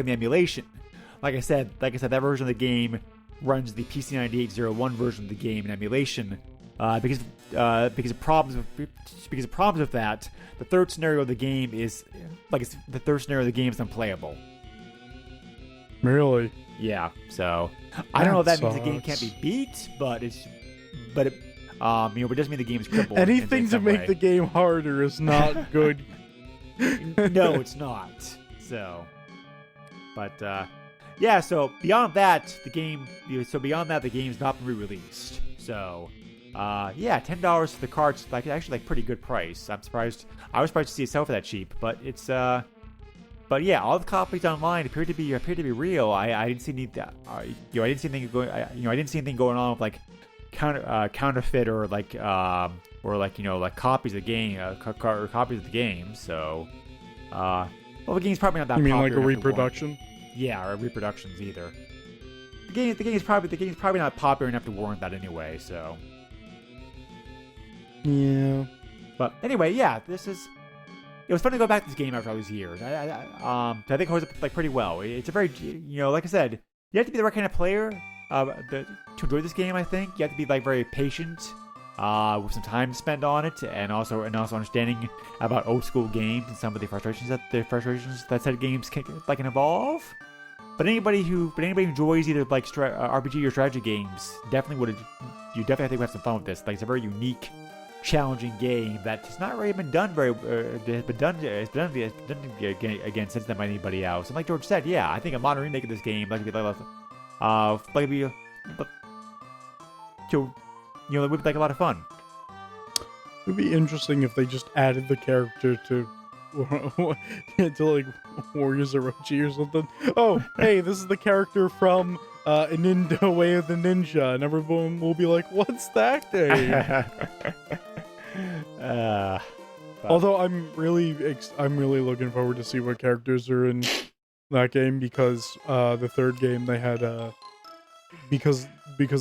the emulation. Like I said, that version of the game runs the PC9801 version of the game in emulation. Because of problems with that, the third scenario of the game is unplayable. Really? Yeah. So I don't know if that means the game sucks. can't be beat, but it doesn't mean the game is crippled. Anything in to some make way. the game harder is not good. No, it's not. So, but yeah. So beyond that, the game's not been re-released. So, yeah, $10 for the cart's actually pretty good price. I was surprised to see it sell for that cheap, but it's but yeah, all the copies online appear to be real. I didn't see anything going on with like counterfeit or copies of the game, copies of the game. So, well, the game's probably not that. You mean popular like a enough to warrant- reproduction? Yeah, or reproductions either. The game's probably not popular enough to warrant that anyway. So, Yeah. but anyway, yeah, it was fun to go back to this game after all these years. I think it holds up pretty well. It's a very, like I said, you have to be the right kind of player to enjoy this game. I think you have to be very patient, with some time to spend on it, and also understanding about old school games and some of the frustrations that said games can evolve. But anybody who enjoys either RPG or strategy games definitely I think would have some fun with this. It's a very unique, challenging game that has not really been done again since then by anybody else. And like George said, yeah, I think a modern remake of this game would be a lot of fun. It would be interesting if they just added the character to Warriors Orochi or something. Oh, hey, this is the character from Inindo Way of the Ninja, and everyone will be like, "What's that game?" Although I'm really looking forward to see what characters are in that game, because the third game they had because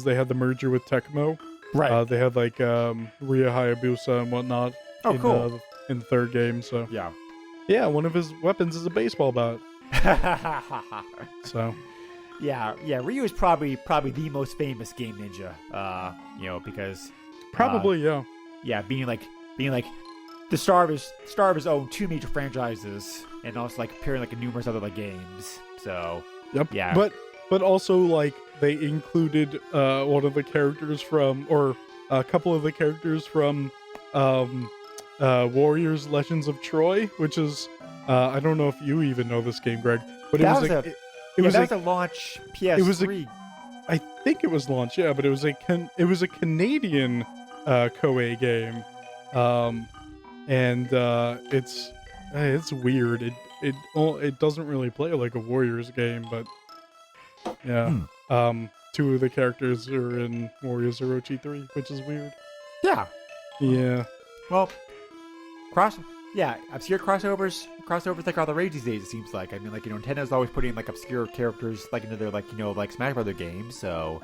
they had the merger with Tecmo. Right. They had Ryo Hayabusa and whatnot. Oh, cool. In the third game, so Yeah. one of his weapons is a baseball bat. So yeah, Ryu is probably the most famous game ninja. Because probably being the star of his own two major franchises, and also appearing in numerous other games. So Yep. yeah, but also they included one of the characters from, or a couple of the characters from Warriors Legends of Troy, which is I don't know if you even know this game, Greg, but that was a launch PS3. It was I think it was launched, yeah, but it was a Canadian Koei game, and it's weird. It doesn't really play like a Warriors game, but yeah. Two of the characters are in Warriors Orochi 3, which is weird. Yeah. Yeah. Well, obscure crossovers are the rage these days. It seems like. I mean, Nintendo's always putting obscure characters into their Smash Brother games. So,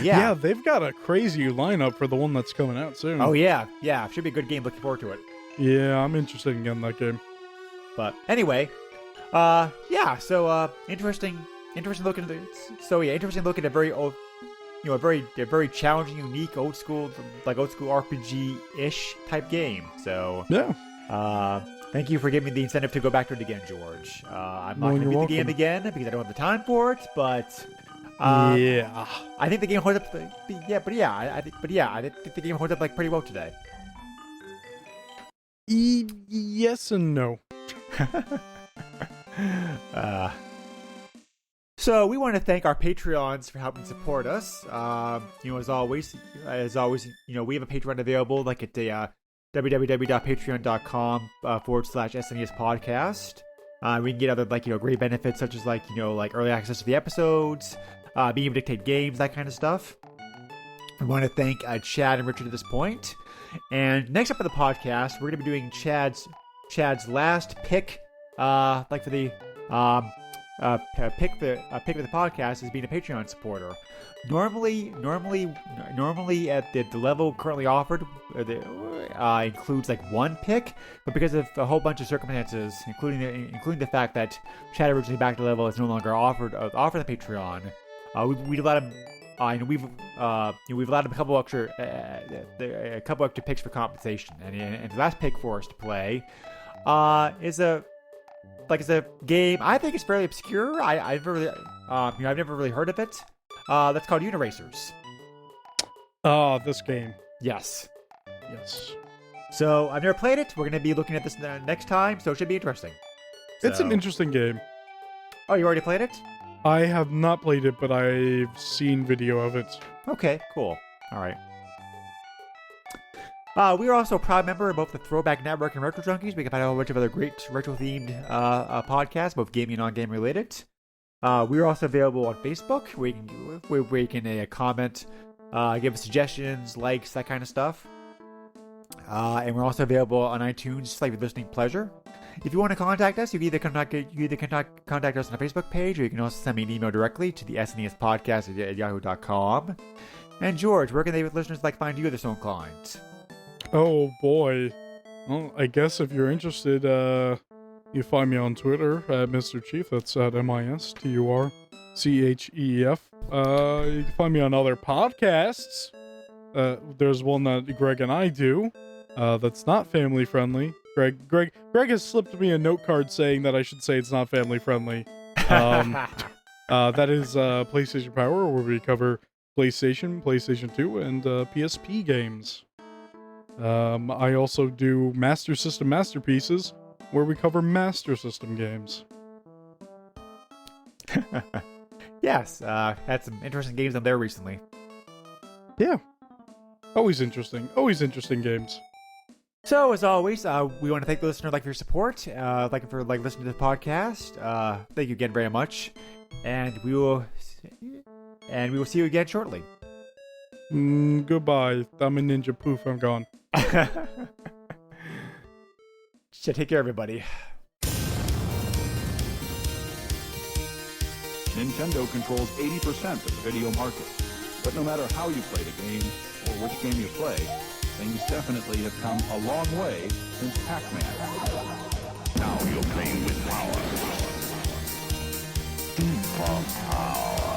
yeah, they've got a crazy lineup for the one that's coming out soon. Oh yeah, should be a good game. Looking forward to it. Yeah, I'm interested in getting that game. But anyway, so interesting look at a very old, a very challenging, unique, old school RPG-ish type game. So yeah. Thank you for giving me the incentive to go back to it again, George. I'm not going to beat the game again because I don't have the time for it, but yeah, I think the game holds up. I think the game holds up pretty well today. Yes and no. So we want to thank our Patreons for helping support us. As always, we have a Patreon available at www.patreon.com/SNES podcast. We can get other great benefits such as early access to the episodes, being able to dictate games, that kind of stuff. We want to thank Chad and Richard at this point. And next up on the podcast, we're going to be doing Chad's last pick, for the pick with the podcast is being a Patreon supporter. Normally at the level currently offered, includes like one pick, but because of a whole bunch of circumstances, including the fact that Chad originally backed the level is no longer offered the Patreon, we've allowed him. We've allowed him a couple extra picks for compensation, and the last pick for us to play is a game I think is fairly obscure. I've never really heard of it. That's called Uniracers. Oh, this game. Yes. So I've never played it. We're going to be looking at this next time, so it should be interesting. it's an interesting game. Oh, you already played it? I have not played it, but I've seen video of it. Okay, cool. All right. We are also a proud member of both the Throwback Network and Retro Junkies. We can find a whole bunch of other great retro-themed podcasts, both gaming and non-game related. We are also available on Facebook, where you can comment, give us suggestions, likes, that kind of stuff. And we're also available on iTunes, just like your listening pleasure. If you want to contact us, you can either contact us on the Facebook page, or you can also send me an email directly to the SNES podcast at yahoo.com. And George, where can they listeners find you if they're so inclined? Oh boy. Well, I guess if you're interested, you find me on Twitter at Mr. Chief. That's at MISTURCHEEF. You can find me on other podcasts. There's one that Greg and I do. That's not family friendly. Greg has slipped me a note card saying that I should say it's not family friendly. That is PlayStation Power, where we cover PlayStation 2, and PSP games. I also do Master System Masterpieces, where we cover Master System games. Yes, had some interesting games on there recently. Yeah. Always interesting games. So, as always, we want to thank the listener for your support, for listening to the podcast. Thank you again very much, and we will see you again shortly. Goodbye. I'm a ninja. Poof, I'm gone. So take care, everybody. Nintendo controls 80% of the video market. But no matter how you play the game, or which game you play, things definitely have come a long way since Pac-Man. Now you're playing with power. Super power.